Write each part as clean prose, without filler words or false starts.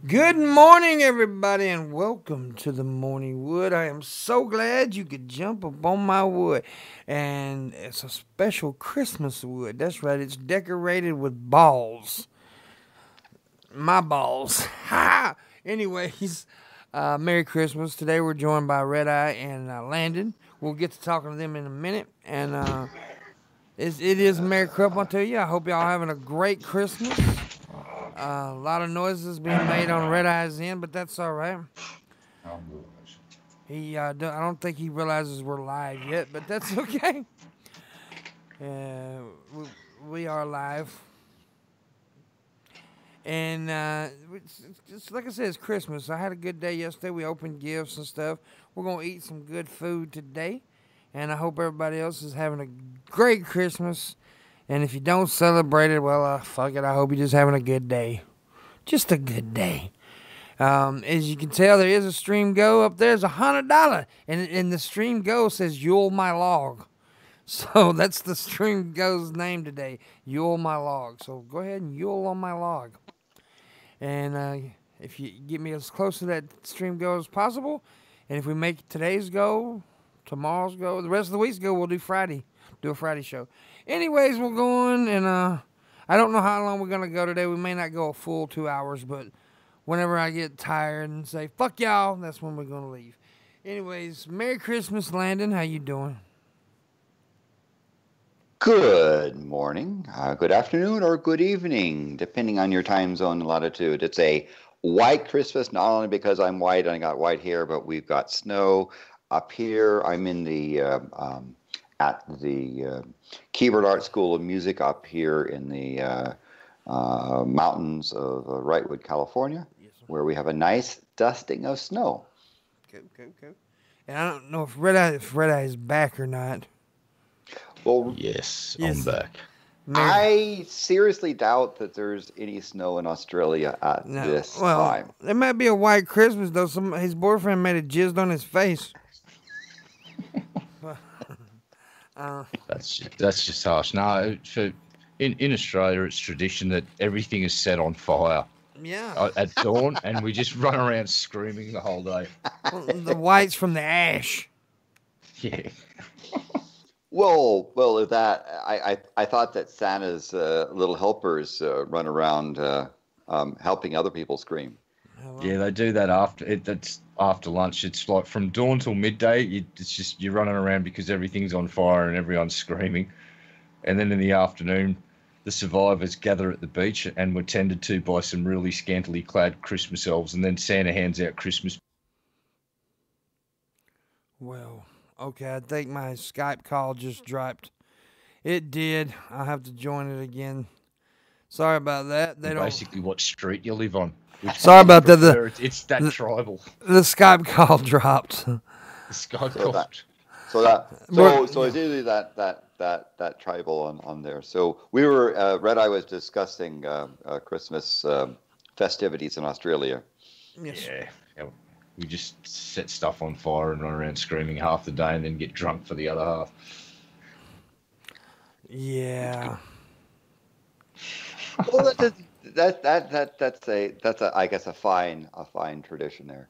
Good morning, everybody, and welcome to the Morning Wood. I am so glad you could jump up on my wood. And it's a special Christmas wood. That's right, it's decorated with balls. My balls. Ha! Anyways, Merry Christmas. Today we're joined by Red Eye and Landon. We'll get to talking to them in a minute. And it is Merry Christmas to you. I hope y'all having a great Christmas. A lot of noises being made on Red Eye's end, but that's all right. I don't think he realizes we're live yet, but that's okay. We are live. And it's like I said, it's Christmas. I had a good day yesterday. We opened gifts and stuff. We're going to eat some good food today. And I hope everybody else is having a great Christmas. And if you don't celebrate it, well, fuck it. I hope you're just having a good day. Just a good day. As you can tell, there is a stream go up there. It's $100. And the stream go says, Yule my log. So that's the stream go's name today. Yule my log. So go ahead and Yule on my log. And if you get me as close to that stream go as possible, and if we make today's go, tomorrow's go, the rest of the week's go, we'll do Friday. Do a Friday show. Anyways, we're going, and I don't know how long we're going to go today. We may not go a full 2 hours, but whenever I get tired and say, fuck y'all, that's when we're going to leave. Anyways, Merry Christmas, Landon. How you doing? Good morning, good afternoon, or good evening, depending on your time zone and latitude. It's a white Christmas, not only because I'm white and I got white hair, but we've got snow up here. I'm in the at the Keyboard Art School of Music up here in the mountains of Wrightwood, California, where we have a nice dusting of snow. Go. And I don't know if Red Eye is back or not. Well, yes, I'm back. I seriously doubt that there's any snow in Australia at this time. There might be a white Christmas, though. His boyfriend made it jizzed on his face. That's just harsh. No, in Australia, it's tradition that everything is set on fire. Yeah. At dawn, and we just run around screaming the whole day. The whites from the ash. Yeah. Well, that I thought that Santa's little helpers run around helping other people scream. Yeah, they do that that's after lunch. It's like from dawn till midday. You're running around because everything's on fire and everyone's screaming. And then in the afternoon, the survivors gather at the beach and were tended to by some really scantily clad Christmas elves. And then Santa hands out Christmas. Well, okay, I think my Skype call just dropped. It did. I'll have to join it again. Sorry about that. Basically what street you live on. Sorry about that. It's that tribal. The Skype call dropped. The Skype call. So it's usually that tribal on there. So we were Red Eye was discussing Christmas festivities in Australia. Yes. Yeah. We just set stuff on fire and run around screaming half the day, and then get drunk for the other half. Yeah. Well, that's I guess a fine tradition there.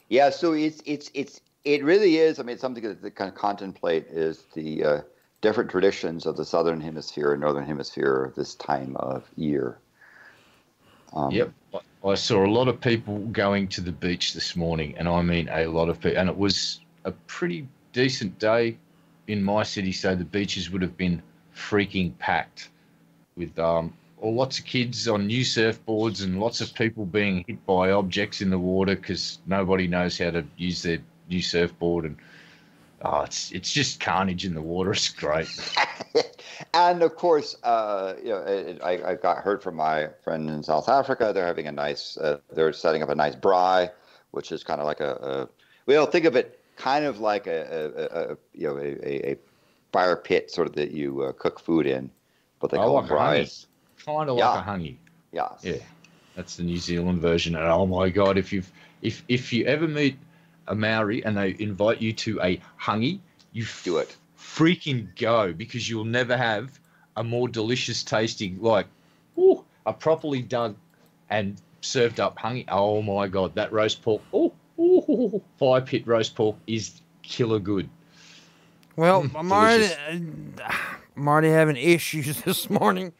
Yeah. So it really is. I mean, something to kind of contemplate is the different traditions of the Southern Hemisphere and Northern Hemisphere this time of year. Yep. I saw a lot of people going to the beach this morning, and I mean a lot of people. And it was a pretty decent day in my city, so the beaches would have been freaking packed with lots of kids on new surfboards and lots of people being hit by objects in the water because nobody knows how to use their new surfboard. And it's just carnage in the water. It's great. And of course, I got heard from my friend in South Africa. They're having a nice. They're setting up a nice braai, which is kind of like think of it kind of like a fire pit sort of that you cook food in, but they call it braais. Kind of like a hangi. Yeah. Yeah, that's the New Zealand version. And oh my God, if you ever meet a Maori and they invite you to a hangi, you do it. Freaking go, because you'll never have a more delicious tasting, a properly dug and served up honey. Oh my God, that roast pork! Oh, fire pit roast pork is killer good. Well, I'm already having issues this morning.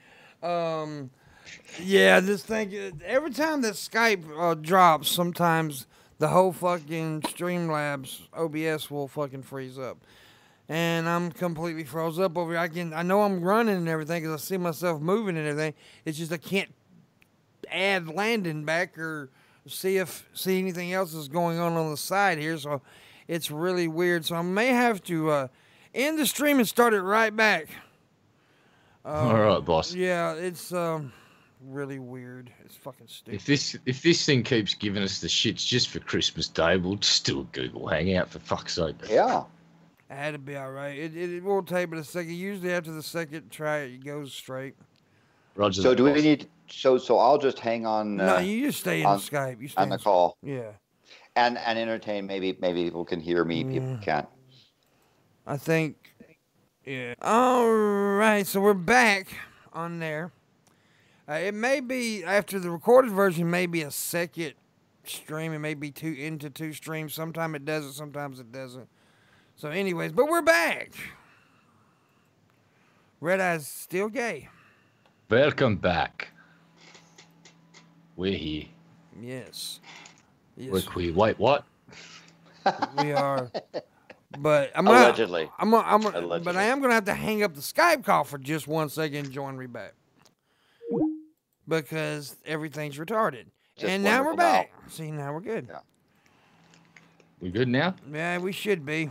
Yeah, this thing. Every time that Skype drops, sometimes the whole fucking Streamlabs OBS will fucking freeze up, and I'm completely froze up over here. I know I'm running and everything because I see myself moving and everything. It's just I can't add landing back or see anything else is going on the side here. So it's really weird. So I may have to end the stream and start it right back. All right, boss. Yeah, it's really weird. It's fucking stupid. If this thing keeps giving us the shits just for Christmas Day, we'll just do a Google Hangout for fuck's sake. Yeah. I had to be all right. It won't take but a second. Usually after the second try, it goes straight. Roger. So that, do we boss. need? So I'll just hang on. No, you just stay in on- Skype. You stay on in the call Yeah, and entertain. Maybe people can hear me. People can't. I think. Yeah. All right, so we're back on there. It may be after the recorded version. May be a second stream. It may be into two streams. Sometimes it does it. Sometimes it doesn't. So, anyways, but we're back. Red Eye's still gay. Welcome back. We're here. Yes. We're queer. Wait, what? We are. But Allegedly. Allegedly. But I am gonna have to hang up the Skype call for just 1 second and join me back because everything's retarded. Just and now we're wonderful back. See, now we're good. Yeah. We good now? Yeah, we should be.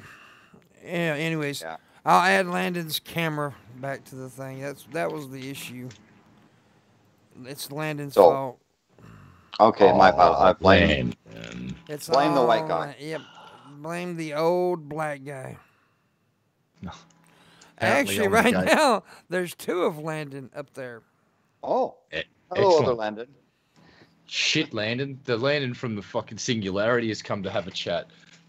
Yeah. Anyways, Yeah. I'll add Landon's camera back to the thing. That was the issue. It's Landon's fault. Okay, my fault. I blame. It's blame the all white guy. Yep. Blame the old black guy. No. Actually, right now, there's 2 of Landon up there. Oh. Hello, Excellent. other Landon. Shit, Landon. The Landon from the fucking Singularity has come to have a chat.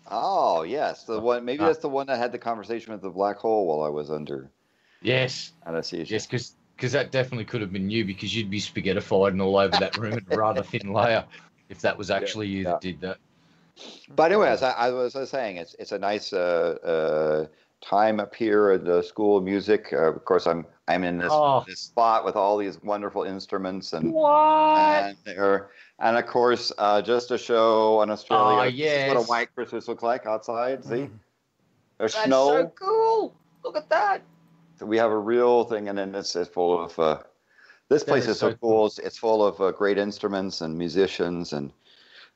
Oh yes, the one. Maybe that's the one that had the conversation with the black hole while I was under Yes. anesthesia. Yes, because that definitely could have been you because you'd be spaghettified all over that room in a rather thin layer if that was actually you that did that. But anyway, as I was saying, it's a nice time up here at the School of Music. Of course, I'm in this spot with all these wonderful instruments and and of course, just to show on Australia, this is what a white Christmas looks like outside. See, there's snow. That's so cool. Look at that. So we have a real thing, and then it's full of. This place is so cool. It's full of great instruments and musicians and.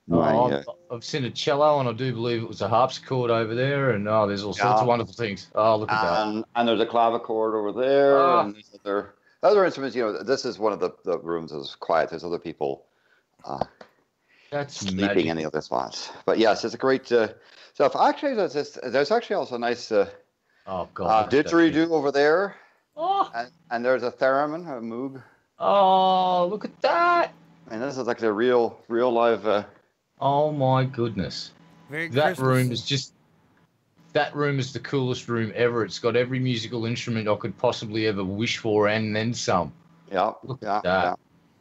I've seen a cello, and I do believe it was a harpsichord over there, and there's all sorts of wonderful things. Oh, look at that! And there's a clavichord over there, and there's other instruments. You know, this is one of the rooms that's quiet. There's other people that's sleeping magic. in the other spots. But yes, it's a great stuff. Actually, there's actually also a nice didgeridoo over there, and there's a theremin, a moog. Oh, look at that! And this is like the real live. Oh my goodness! That room is the coolest room ever. It's got every musical instrument I could possibly ever wish for, and then some. Yeah, look at that. Yeah.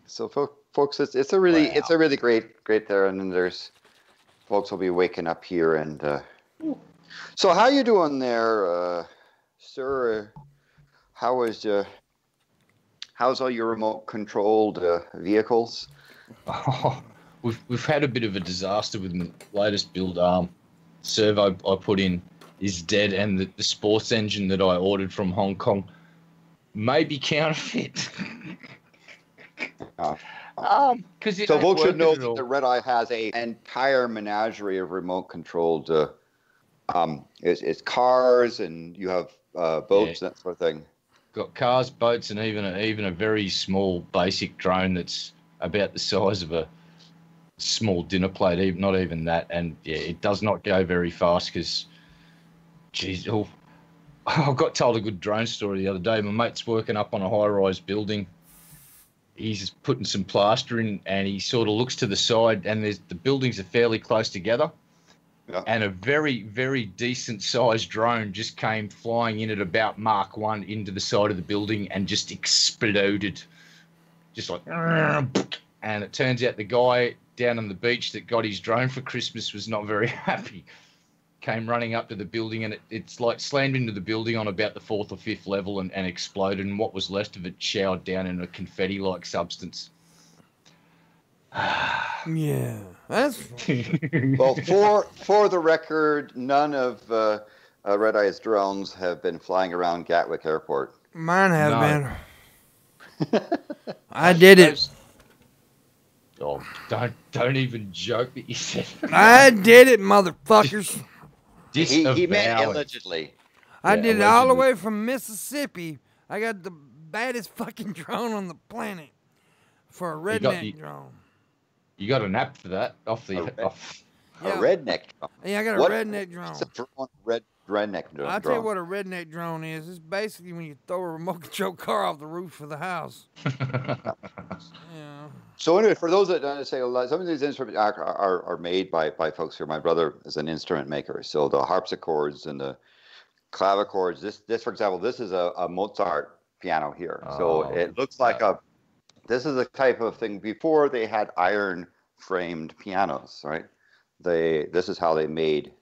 So, folks, it's a really great there, and then there's folks will be waking up here, and so how you doing there, sir? How's all your remote controlled vehicles? Oh, we've had a bit of a disaster with the latest build. Servo I put in is dead, and the sports engine that I ordered from Hong Kong may be counterfeit. Because so folks should know that the Red Eye has an entire menagerie of remote controlled. It's cars, and you have boats and that sort of thing. Got cars, boats, and even a very small basic drone that's about the size of a small dinner plate, not even that. And yeah, it does not go very fast because, geez, I got told a good drone story the other day. My mate's working up on a high-rise building. He's putting some plaster in, and he sort of looks to the side, and the buildings are fairly close together. Yeah. And a very, very decent-sized drone just came flying in at about Mach 1 into the side of the building and just exploded. Just like, And it turns out the guy down on the beach that got his drone for Christmas was not very happy. Came running up to the building, and it's like slammed into the building on about the 4th or 5th level and exploded, and what was left of it showered down in a confetti-like substance. Yeah, that's Well, for the record, none of Red Eye's drones have been flying around Gatwick Airport. Mine have been. I did it. Oh, don't even joke that you said that. I did it, motherfuckers. He meant allegedly. I did it all the way from Mississippi. I got the baddest fucking drone on the planet for a redneck drone. You got an app for that A redneck drone. Yeah, I got a redneck drone. What's a redneck drone? I'll tell you what a redneck drone is. It's basically when you throw a remote control car off the roof of the house. Yeah. So anyway, for those that don't say, some of these instruments are made by folks here. My brother is an instrument maker. So the harpsichords and the clavichords. This for example, this is a Mozart piano here. So it looks like this is a type of thing. Before they had iron framed pianos, right? This is how they made.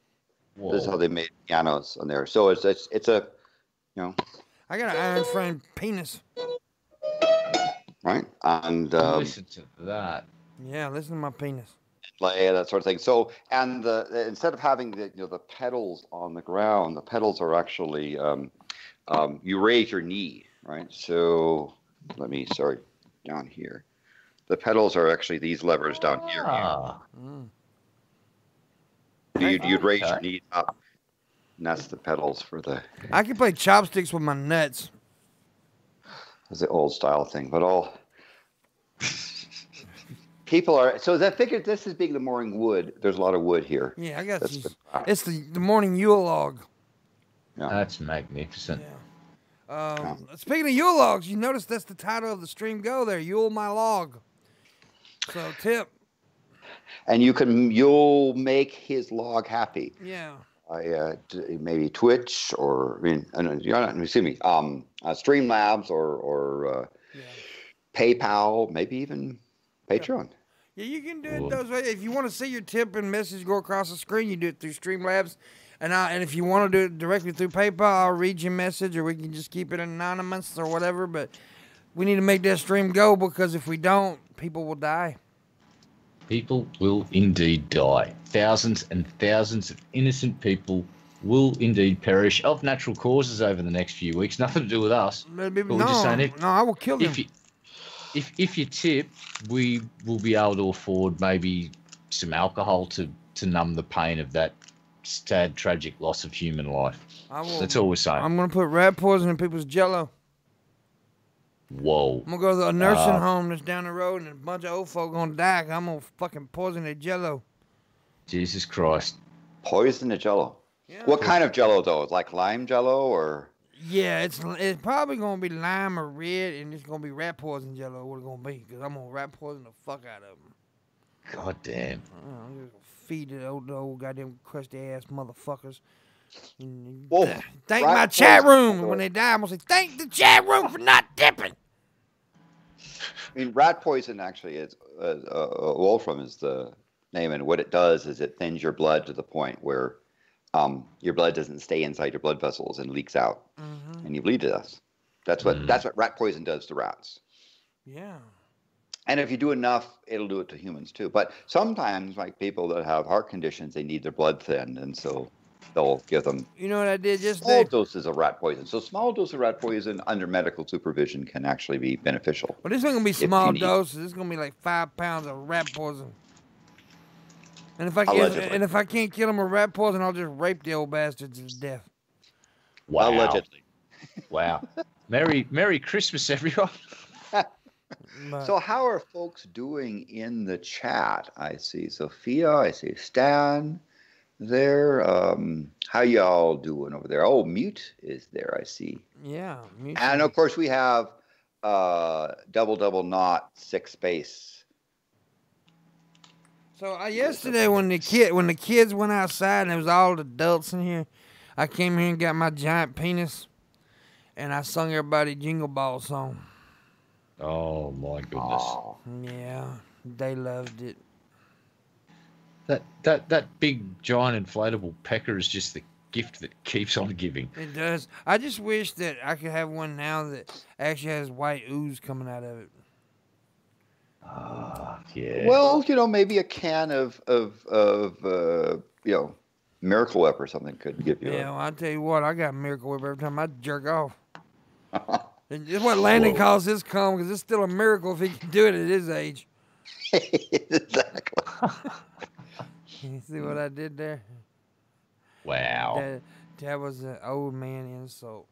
Whoa. This is how they made pianos on there. So it's a, you know. I got an iron framed penis. Right, and listen to that. Yeah, listen to my penis. Play that sort of thing. So, and instead of having the pedals on the ground, the pedals are actually you raise your knee, right? So down here, the pedals are actually these levers down here. You'd raise your knee up, and that's the pedals for the. I can play chopsticks with my nuts. It's the old style thing, but all people are. So I figured this is being the morning wood. There's a lot of wood here. Yeah, I got these. It's the morning Yule log. Yeah. That's magnificent. Yeah. Speaking of Yule logs, you notice that's the title of the stream go there. Yule my log. So tip. And you'll make his log happy. Yeah. Maybe Twitch or Streamlabs or PayPal, maybe even Patreon. Yeah, you can do it those ways. If you want to see your tip and message go across the screen, you do it through Streamlabs. And if you want to do it directly through PayPal, I'll read your message, or we can just keep it anonymous or whatever. But we need to make that stream go, because if we don't, people will die. People will indeed die. Thousands and thousands of innocent people will indeed perish of natural causes over the next few weeks. Nothing to do with us. No, I will kill them. If you tip, we will be able to afford maybe some alcohol to numb the pain of that sad, tragic loss of human life. That's all we're saying. I'm going to put rat poison in people's jello. Whoa. I'm going to go to a nursing home that's down the road, and a bunch of old folk going to die. I'm going to fucking poison their jello. Jesus Christ. Poison the jello? Yeah. What kind of jello, though? Like lime jello or? Yeah, it's probably going to be lime or red, and it's going to be rat poison jello. What it's going to be, because I'm going to rat poison the fuck out of them. God damn. I'm going to feed the old goddamn crusty ass motherfuckers. Whoa, thank my chat room. When they die, I'm going to say, thank the chat room for not dipping. I mean, rat poison actually is, Wolfram is the name, and what it does is it thins your blood to the point where your blood doesn't stay inside your blood vessels and leaks out, and you bleed to death. That's what rat poison does to rats. Yeah. And if you do enough, it'll do it to humans too. But sometimes, like people that have heart conditions, they need their blood thinned, and so they'll give them. You know what I did just small doses of rat poison. So small dose of rat poison under medical supervision can actually be beneficial. But this ain't gonna be small doses. It's gonna be like 5 pounds of rat poison. And if I can't kill them with rat poison, I'll just rape the old bastards to death. Wow. Allegedly. Wow. Merry Christmas, everyone. So how are folks doing in the chat? I see Sophia, I see Stan there. How y'all doing over there? Oh, Mute is there, I see. Yeah. Mute. And of course we have double not 6 space. So yesterday when the kids went outside and it was all the adults in here, I came here and got my giant penis, and I sung everybody Jingle Ball song. Oh my goodness. Oh, Yeah, they loved it. That big giant inflatable pecker is just the gift that keeps on giving. It does. I just wish that I could have one now that actually has white ooze coming out of it. Yeah. well, maybe a can of Miracle Whip or something could give you. Yeah, well, I tell you what, I got Miracle Whip every time I jerk off. And it's what Landon calls his cum, because it's still a miracle if he can do it at his age. Exactly. You see what I did there? Wow. That was an old man insult.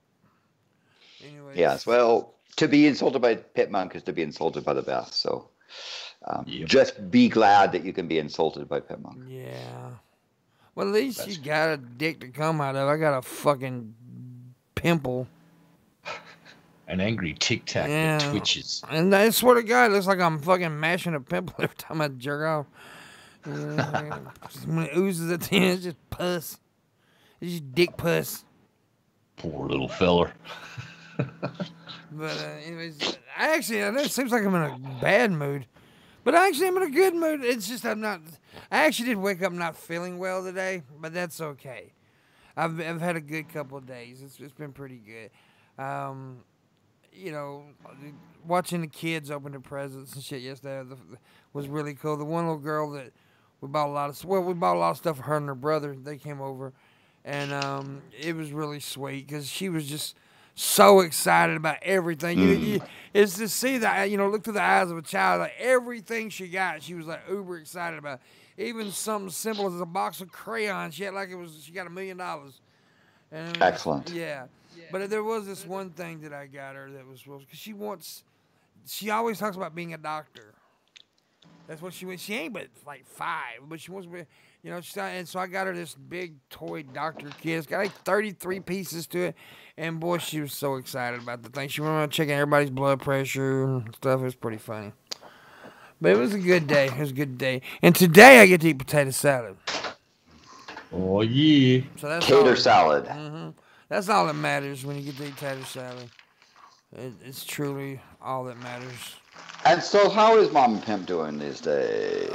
Anyways. Yes. Well, to be insulted by Pimpmunk is to be insulted by the best. So, just be glad that you can be insulted by Pimpmunk. Yeah. Well, at least you got a dick to come out of. I got a fucking pimple. An angry tic tac that twitches. And I swear to God, it looks like I'm fucking mashing a pimple every time I jerk off. When it oozes at the end, it's just pus. It's just dick pus. Poor little feller. But anyways, I know it seems like I'm in a bad mood. But actually, I'm in a good mood. It's just I'm not. I actually did wake up not feeling well today, but that's okay. I've had a good couple of days. It's been pretty good. Watching the kids open their presents and shit yesterday was really cool. The one little girl that we bought a lot of stuff for her and her brother. They came over, and it was really sweet because she was just so excited about everything. It's to see that, look through the eyes of a child, like everything she got, she was like uber excited about. Even something simple as a box of crayons, she got $1 million. And excellent. Yeah. But there was this one thing that I got her that was, because she always talks about being a doctor. That's what she wants. She ain't but like 5, but she wants to be, and so I got her this big toy doctor kit. It's got like 33 pieces to it. And boy, she was so excited about the thing. She went around checking everybody's blood pressure and stuff. It was pretty funny. But it was a good day. And today I get to eat potato salad. Oh, yeah. So that's tater salad. Mm-hmm. That's all that matters when you get to eat tater salad. It's truly all that matters. And so, how is Mom Pimp doing these days?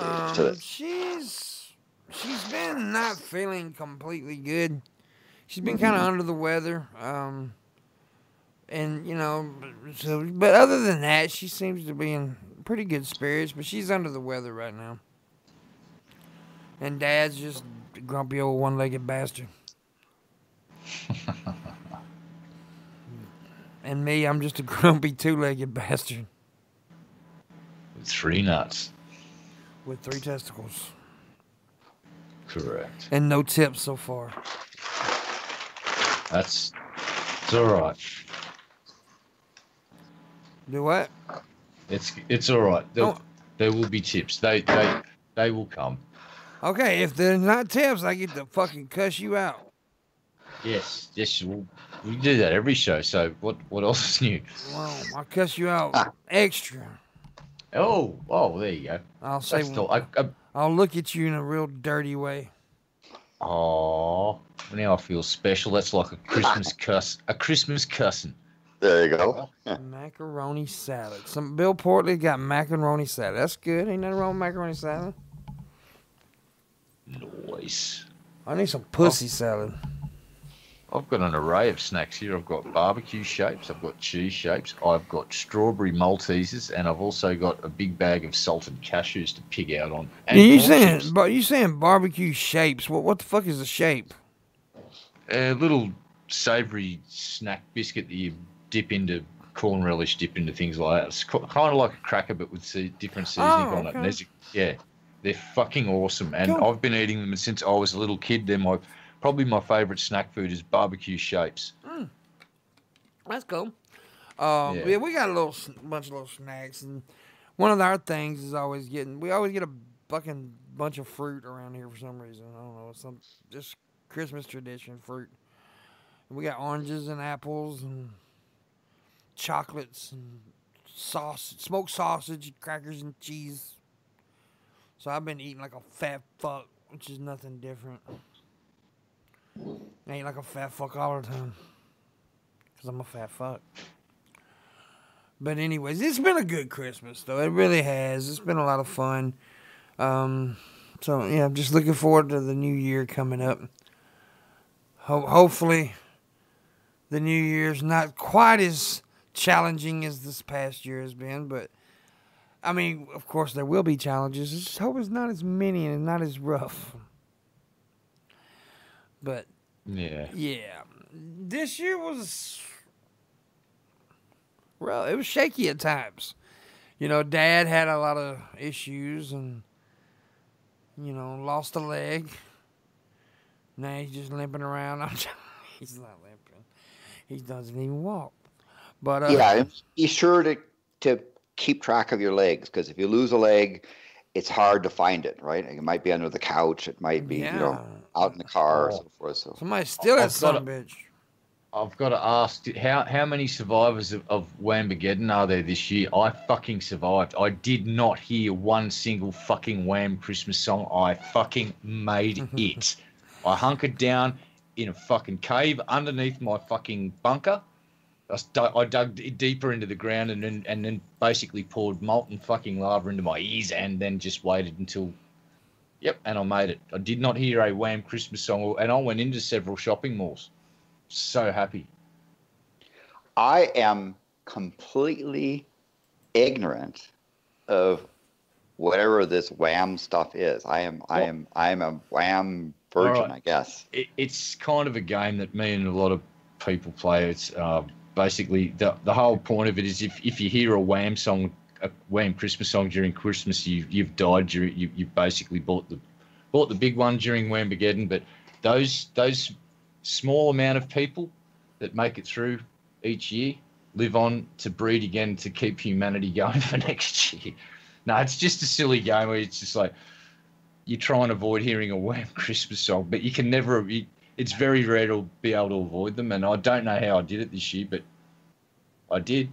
She's been not feeling completely good. She's been kind of under the weather. But other than that, she seems to be in pretty good spirits. But she's under the weather right now. And Dad's just a grumpy old one-legged bastard. And me, I'm just a grumpy two-legged bastard. With 3 nuts. With 3 testicles. Correct. And no tips so far. It's all right. Do what? It's all right. There will be tips. They will come. Okay, if they're not tips, I get to fucking cuss you out. Yes, we do that every show. So what else is new? Well, I'll cuss you out extra. Oh, there you go. I'll say, I'll look at you in a real dirty way. Oh, now I feel special. That's like a Christmas cuss. A Christmas cussing. There you go. Macaroni salad. Some Bill Portley got macaroni salad. That's good. Ain't nothing wrong with macaroni salad. Nice. I need some pussy salad. I've got an array of snacks here. I've got barbecue shapes, I've got cheese shapes, I've got strawberry Maltesers, and I've also got a big bag of salted cashews to pig out on. And you saying barbecue shapes? What the fuck is a shape? A little savoury snack biscuit that you dip into corn relish, dip into things like that. It's kind of like a cracker, but with different seasoning on it. And they're fucking awesome, and cool. I've been eating them since I was a little kid. They're probably my favourite snack food is barbecue shapes. That's cool. We got a bunch of little snacks, and one of our things is we always get a fucking bunch of fruit around here for some reason. I don't know, just Christmas tradition fruit. And we got oranges and apples and chocolates and smoked sausage, crackers and cheese. So I've been eating like a fat fuck, which is nothing different. I eat like a fat fuck all the time. Because I'm a fat fuck. But anyways, it's been a good Christmas, though. It really has. It's been a lot of fun. So, yeah, I'm just looking forward to the new year coming up. Hopefully, the new year's not quite as challenging as this past year has been. But, I mean, of course, there will be challenges. I just hope it's not as many and not as rough. But, yeah. This year was... Well, it was shaky at times. You know, Dad had a lot of issues and, you know, lost a leg. Now he's just limping around. He's not limping. He doesn't even walk. But yeah, be sure to keep track of your legs, because if you lose a leg, it's hard to find it, right? It might be under the couch. It might be, you know, out in the car or so forth. So somebody steal that son of a bitch. I've got to ask, how many survivors of Whamageddon are there this year? I fucking survived. I did not hear one single fucking Wham Christmas song. I fucking made it. I hunkered down in a fucking cave underneath my fucking bunker. I dug deeper into the ground and then basically poured molten fucking lava into my ears and then just waited until... Yep, and I made it. I did not hear a Wham Christmas song, and I went into several shopping malls. So happy. I am completely ignorant of whatever this Wham stuff is. I am a Wham virgin, right. I guess. It's kind of a game that me and a lot of people play. It's basically the whole point of it is if you hear a Wham song, a Wham Christmas song during Christmas, you've died. You basically bought the big one during Whamageddon. But those small amount of people that make it through each year live on to breed again to keep humanity going for next year. No, it's just a silly game where it's just like you try and avoid hearing a Wham Christmas song, but you can never. It's very rare to be able to avoid them, and I don't know how I did it this year, but I did.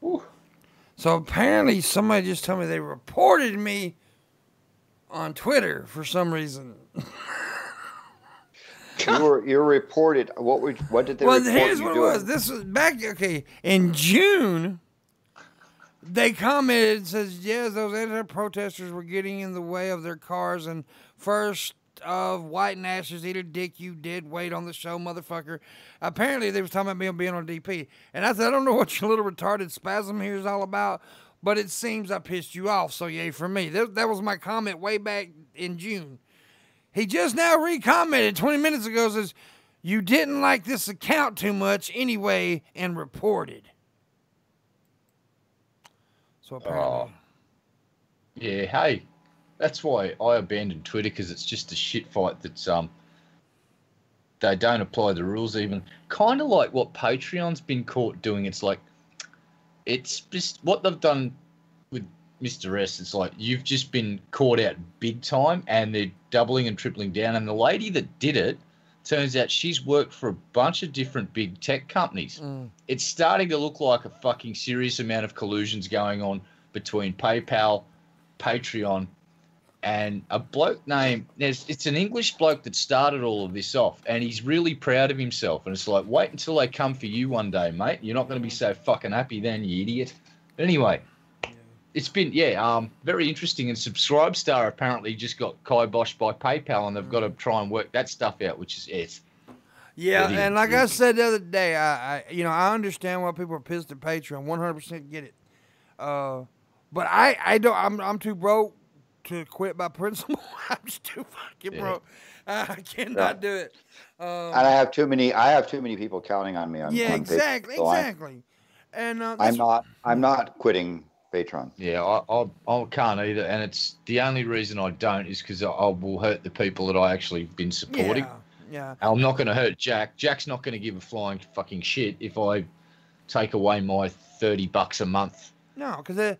Whew. So apparently somebody just told me they reported me on Twitter for some reason. You're reported. What did they report? Well, here's what it was. This was back in June. They commented and says, yes, those anti-protesters were getting in the way of their cars, and first of White and Ashes, eat a dick, you did wait on the show, motherfucker. Apparently they was talking about me being on DP, and I said, I don't know what your little retarded spasm here is all about, but it seems I pissed you off, so yay for me. That was my comment way back in June. He just now recommented 20 minutes ago, says, you didn't like this account too much anyway, and reported. So apparently. Yeah, hey, that's why I abandoned Twitter, because it's just a shit fight that's, they don't apply the rules even. Kind of like what Patreon's been caught doing. It's like, it's just what they've done with Mr. S, it's like you've just been caught out big time, and they're doubling and tripling down. And the lady that did it, turns out she's worked for a bunch of different big tech companies. It's starting to look like a fucking serious amount of collusions going on between PayPal, Patreon, and a bloke named... It's an English bloke that started all of this off, and he's really proud of himself. And it's like, wait until they come for you one day, mate. You're not going to be so fucking happy then, you idiot. But anyway... It's been, very interesting. And Subscribestar apparently just got kiboshed by PayPal, and they've got to try and work that stuff out, which is it. Yeah, and like I said the other day, I understand why people are pissed at Patreon. 100% get it. But I don't. I'm too broke to quit by principle. I'm just too fucking broke. I cannot do it. And I have too many people counting on me. On exactly, Patreon, so exactly. And I'm not quitting Patreon. Yeah, I can't either, and it's the only reason I don't is because I will hurt the people that I actually been supporting. Yeah. I'm not going to hurt Jack. Jack's not going to give a flying fucking shit if I take away my $30 a month. No, because they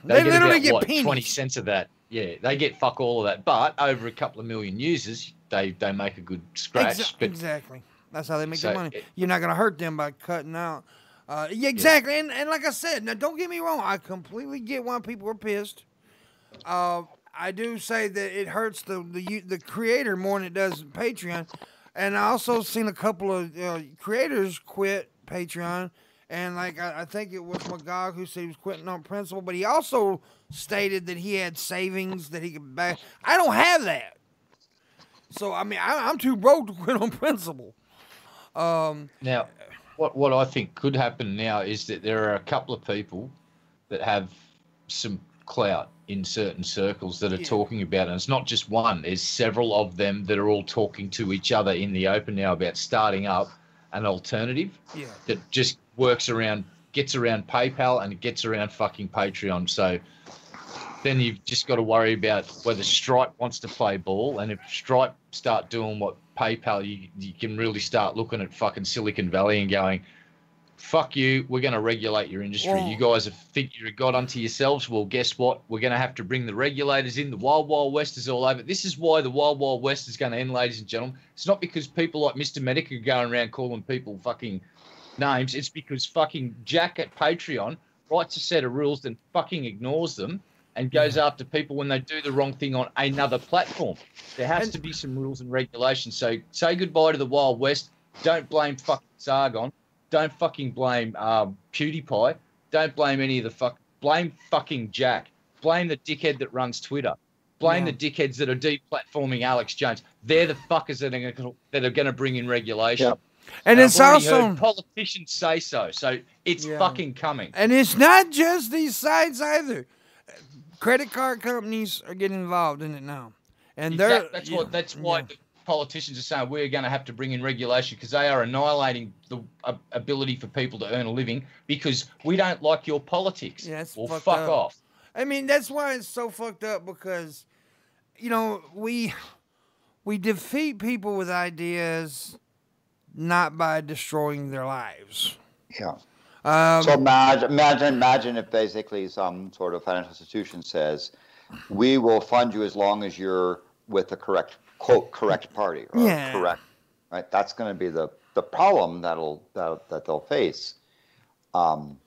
literally get pennies. 20 cents of that. Yeah, they get fuck all of that, but over a couple of million users, they make a good scratch. Exactly. That's how they make their money. You're not going to hurt them by cutting out. Exactly, yeah. And like I said, now don't get me wrong, I completely get why people are pissed. I do say that it hurts the creator more than it does Patreon, and I also seen a couple of creators quit Patreon And like I think it was Magog who said he was quitting on principle, but he also stated that he had savings that he could back. I don't have that, so I mean I'm too broke to quit on principle. Now, what I think could happen now is that there are a couple of people that have some clout in certain circles that are talking about it. And it's not just one. There's several of them that are all talking to each other in the open now about starting up an alternative that just gets around PayPal and it gets around fucking Patreon. So then you've just got to worry about whether Stripe wants to play ball, and if Stripe start doing what PayPal, you can really start looking at fucking Silicon Valley and going, fuck you, we're going to regulate your industry. Well, you guys have figured it got onto yourselves. Well, guess what? We're going to have to bring the regulators in. The Wild Wild West is all over. This is why the Wild Wild West is going to end, ladies and gentlemen. It's not because people like Mr. Medic are going around calling people fucking names. It's because fucking Jack at Patreon writes a set of rules and fucking ignores them and goes after people when they do the wrong thing on another platform. There has to be some rules and regulations. So say goodbye to the Wild West. Don't blame fucking Sargon. Don't fucking blame PewDiePie. Don't blame any of the blame fucking Jack. Blame the dickhead that runs Twitter. Blame the dickheads that are deplatforming Alex Jones. They're the fuckers that are going to bring in regulation. Yep. And it's also heard politicians say so. So it's fucking coming. And it's not just these sites either. Credit card companies are getting involved in it now, and that's why the politicians are saying we're going to have to bring in regulation, because they are annihilating the ability for people to earn a living because we don't like your politics. Yeah, it's well, fuck up. Off. I mean, that's why it's so fucked up, because we defeat people with ideas, not by destroying their lives. Yeah. So imagine if basically some sort of financial institution says, we will fund you as long as you're with the correct party. Or correct, right? That's going to be the problem that they'll face. And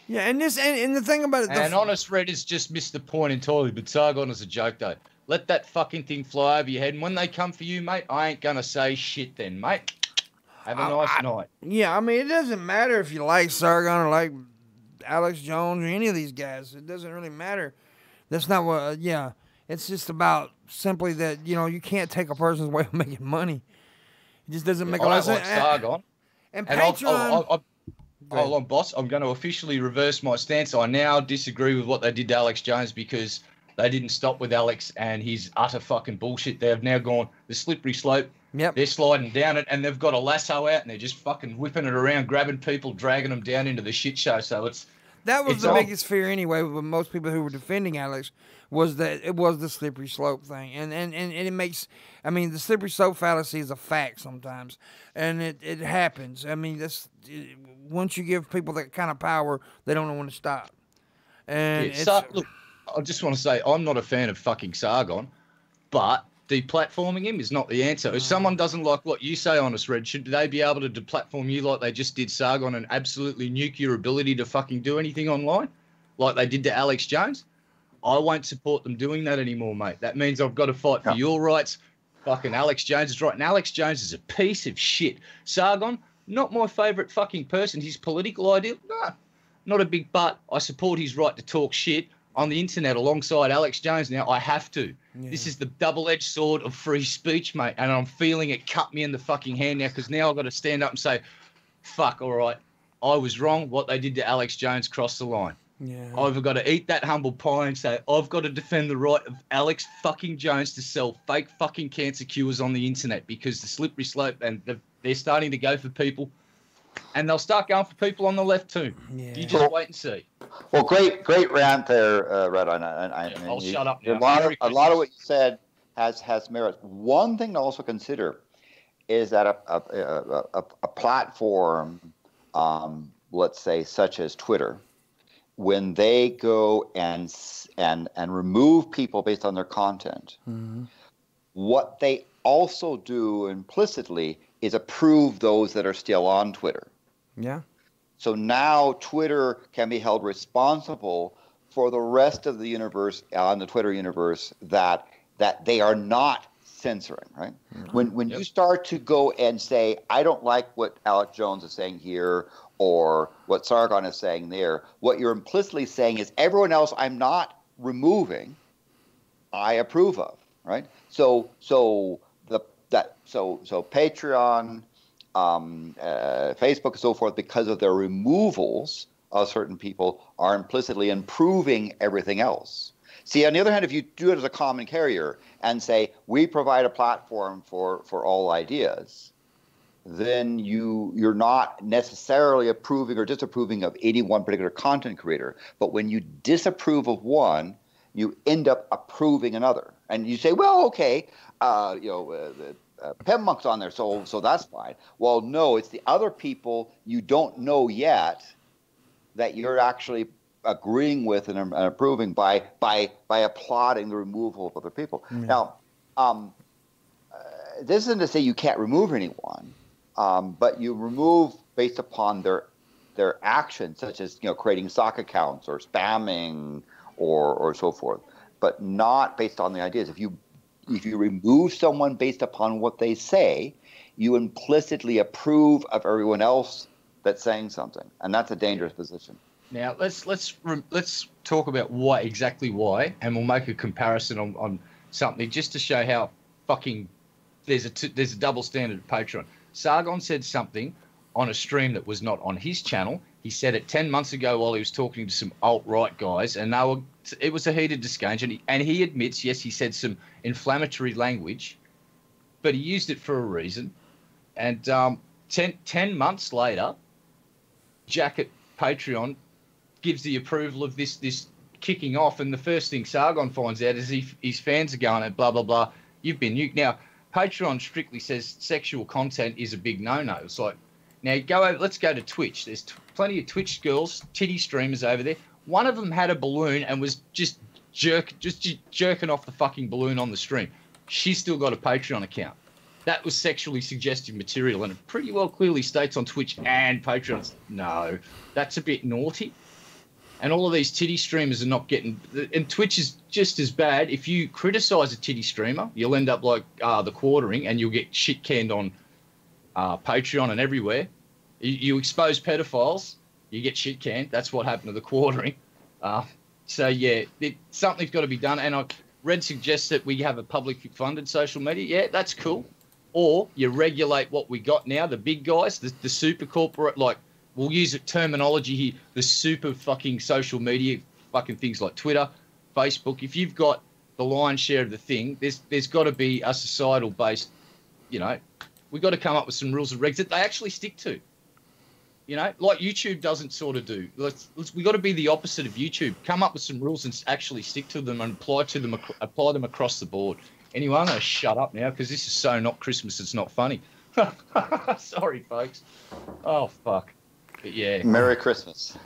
the thing about it, and honest Reddit's just missed the point entirely. But Sargon is a joke though. Let that fucking thing fly over your head, and when they come for you, mate, I ain't gonna say shit then, mate. Have a nice night. Yeah, I mean, it doesn't matter if you like Sargon or like Alex Jones or any of these guys. It doesn't really matter. That's not what, it's just about simply that, you can't take a person's way of making money. It just doesn't make a lot of sense. Sargon. And Patreon. Hold on, boss. I'm going to officially reverse my stance. I now disagree with what they did to Alex Jones, because they didn't stop with Alex and his utter fucking bullshit. They've now gone the slippery slope. Yep. They're sliding down it, and they've got a lasso out, and they're just fucking whipping it around, grabbing people, dragging them down into the shit show. So that was the biggest fear anyway with most people who were defending Alex, was that it was the slippery slope thing. And it makes, I mean, the slippery slope fallacy is a fact sometimes, and it happens. I mean, once you give people that kind of power, they don't know when to stop. And look, I just want to say, I'm not a fan of fucking Sargon, but deplatforming him is not the answer. If someone doesn't like what you say, Honest Red, should they be able to deplatform you like they just did Sargon and absolutely nuke your ability to fucking do anything online, like they did to Alex Jones? I won't support them doing that anymore, mate. That means I've got to fight for your rights. Fucking Alex Jones is right. And Alex Jones is a piece of shit. Sargon, not my favourite fucking person. His political idea, nah, not a big butt. I support his right to talk shit on the internet alongside Alex Jones. Now I have to. Yeah. This is the double-edged sword of free speech, mate, and I'm feeling it cut me in the fucking hand now, because now I've got to stand up and say, fuck, all right, I was wrong. What they did to Alex Jones crossed the line. Yeah. I've got to eat that humble pie and say, I've got to defend the right of Alex fucking Jones to sell fake fucking cancer cures on the internet, because the slippery slope, and they're starting to go for people. And they'll start going for people on the left too. Yeah. You just wait and see. Well, great rant there, Red. I'll shut up now. A lot of what you said has merit. One thing to also consider is that a platform, let's say such as Twitter, when they go and remove people based on their content, what they also do implicitly is approve those that are still on Twitter. Yeah. So now Twitter can be held responsible for the rest of the universe, on the Twitter universe, that they are not censoring, right? When you start to go and say, I don't like what Alex Jones is saying here or what Sargon is saying there, what you're implicitly saying is everyone else I'm not removing, I approve of, right? So Patreon, Facebook, and so forth, because of their removals of certain people, are implicitly improving everything else. See, on the other hand, if you do it as a common carrier and say, we provide a platform for all ideas, then you're not necessarily approving or disapproving of any one particular content creator. But when you disapprove of one, you end up approving another. And you say, well, okay, Pimpmunk's on there, so that's fine. Well, no, it's the other people you don't know yet that you're actually agreeing with and approving by applauding the removal of other people. Now, this isn't to say you can't remove anyone, but you remove based upon their actions, such as creating sock accounts or spamming or so forth, but not based on the ideas. If you remove someone based upon what they say, you implicitly approve of everyone else that's saying something, and that's a dangerous position. Now let's talk about why, and we'll make a comparison on something just to show how fucking there's a double standard at Patreon. Sargon said something on a stream that was not on his channel. He said it 10 months ago while he was talking to some alt-right guys, and it was a heated discussion. And he admits, yes, he said some inflammatory language, but he used it for a reason. And 10 months later, Jack at Patreon gives the approval of this kicking off, and the first thing Sargon finds out is his fans are going, blah, blah, blah, you've been nuked. Now, Patreon strictly says sexual content is a big no-no. It's like, now let's go to Twitch. There's plenty of Twitch girls, titty streamers over there. One of them had a balloon and was just jerking off the fucking balloon on the stream. She's still got a Patreon account. That was sexually suggestive material, and it pretty well clearly states on Twitch and Patreon. No, that's a bit naughty. And all of these titty streamers are not getting... And Twitch is just as bad. If you criticize a titty streamer, you'll end up like the quartering, and you'll get shit canned on Patreon and everywhere. You expose pedophiles, you get shit canned. That's what happened to the quartering. So, yeah, something's got to be done. And Red suggests that we have a publicly funded social media. Yeah, that's cool. Or you regulate what we got now, the big guys, the super corporate, like, we'll use a terminology here, the super fucking social media fucking things like Twitter, Facebook. If you've got the lion's share of the thing, there's got to be a societal based, we've got to come up with some rules and regs that they actually stick to. Like YouTube doesn't sort of do. We got to be the opposite of YouTube. Come up with some rules and actually stick to them and apply them across the board. Anyway, I'm going to shut up now because this is so not Christmas. It's not funny. Sorry, folks. Oh, fuck. But yeah. Merry Christmas.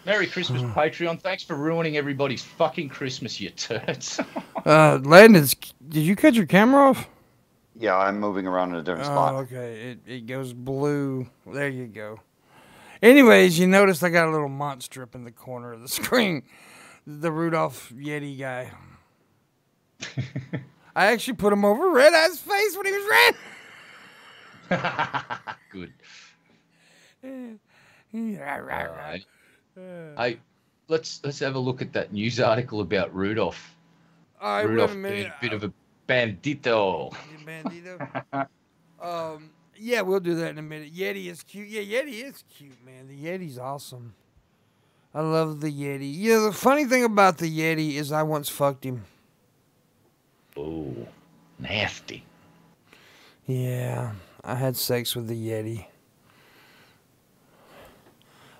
Merry Christmas, Patreon. Thanks for ruining everybody's fucking Christmas, you turds. Landon, did you cut your camera off? Yeah, I'm moving around in a different spot. Oh, okay. It goes blue. There you go. Anyways, you notice I got a little monster up in the corner of the screen. The Rudolph Yeti guy. I actually put him over Red Eye's face when he was red. Good. Hey, let's have a look at that news article about Rudolph. All right, Rudolph wait a minute. being a bit of a bandito. Yeah, we'll do that in a minute. Yeti is cute. Yeah, Yeti is cute, man. The Yeti's awesome. I love the Yeti. The funny thing about the Yeti is I once fucked him. Oh, nasty. Yeah, I had sex with the Yeti.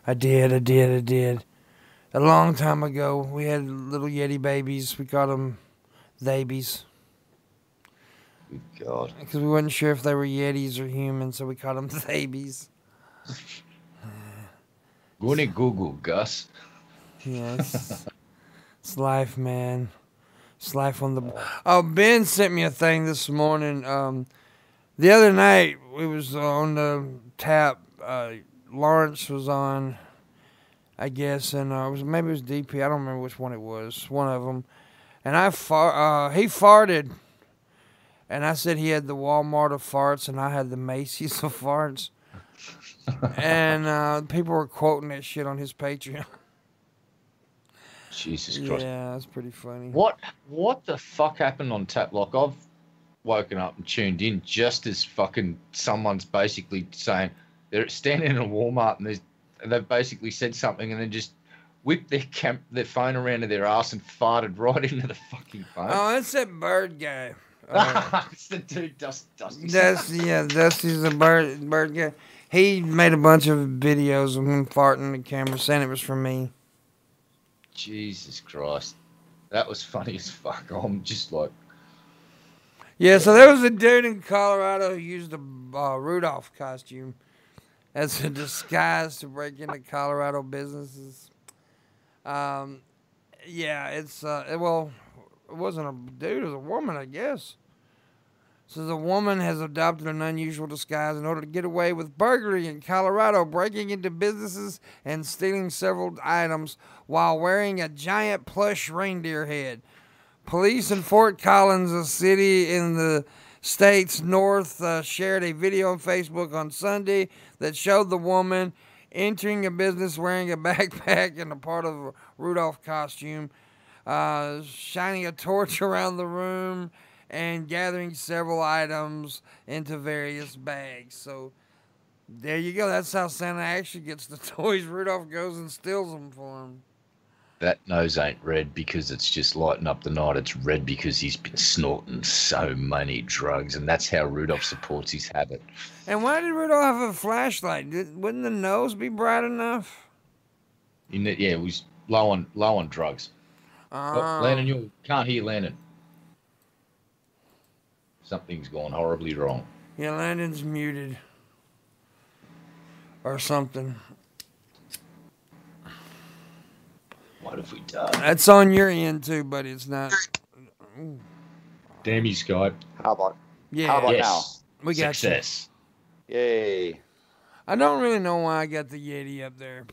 I did. A long time ago, we had little Yeti babies. We called them babies. Good God. Because we wasn't sure if they were Yetis or humans, so we called them babies. Gonna Google, Gus. Yes. It's life, man. It's life on the... Oh, Ben sent me a thing this morning. The other night, we was on the tap. Lawrence was on, I guess, and maybe it was DP. I don't remember which one it was. One of them. And he farted. And I said he had the Walmart of farts, and I had the Macy's of farts. And people were quoting that shit on his Patreon. Jesus Christ. Yeah, that's pretty funny. What the fuck happened on Tap? Like, I've woken up and tuned in just as fucking someone's basically saying they're standing in a Walmart and they've basically said something and then just whipped their phone around to their ass and farted right into the fucking phone. Oh, that's that bird guy. It's the dude Dusty. Dusty's a bird guy. He made a bunch of videos of him farting in the camera, saying it was for me. Jesus Christ. That was funny as fuck. I'm just like... Yeah, so there was a dude in Colorado who used a Rudolph costume as a disguise to break into Colorado businesses. Yeah, it wasn't a dude, it was a woman, I guess. So the woman has adopted an unusual disguise in order to get away with burglary in Colorado, breaking into businesses and stealing several items while wearing a giant plush reindeer head. Police in Fort Collins, a city in the state's north, shared a video on Facebook on Sunday that showed the woman entering a business wearing a backpack and a part of a Rudolph costume, shining a torch around the room, and gathering several items into various bags. So there you go. That's how Santa actually gets the toys. Rudolph goes and steals them for him. That nose ain't red because it's just lighting up the night. It's red because he's been snorting so many drugs, and that's how Rudolph supports his habit. And why did Rudolph have a flashlight? Wouldn't the nose be bright enough? It was low on drugs. Oh, Landon, you can't hear Landon. Something's gone horribly wrong. Yeah, Landon's muted. Or something. What have we done? That's on your end too, but it's not. Ooh. Damn you, Skype. How about now? We got Success. You. Yay. I don't really know why I got the Yeti up there.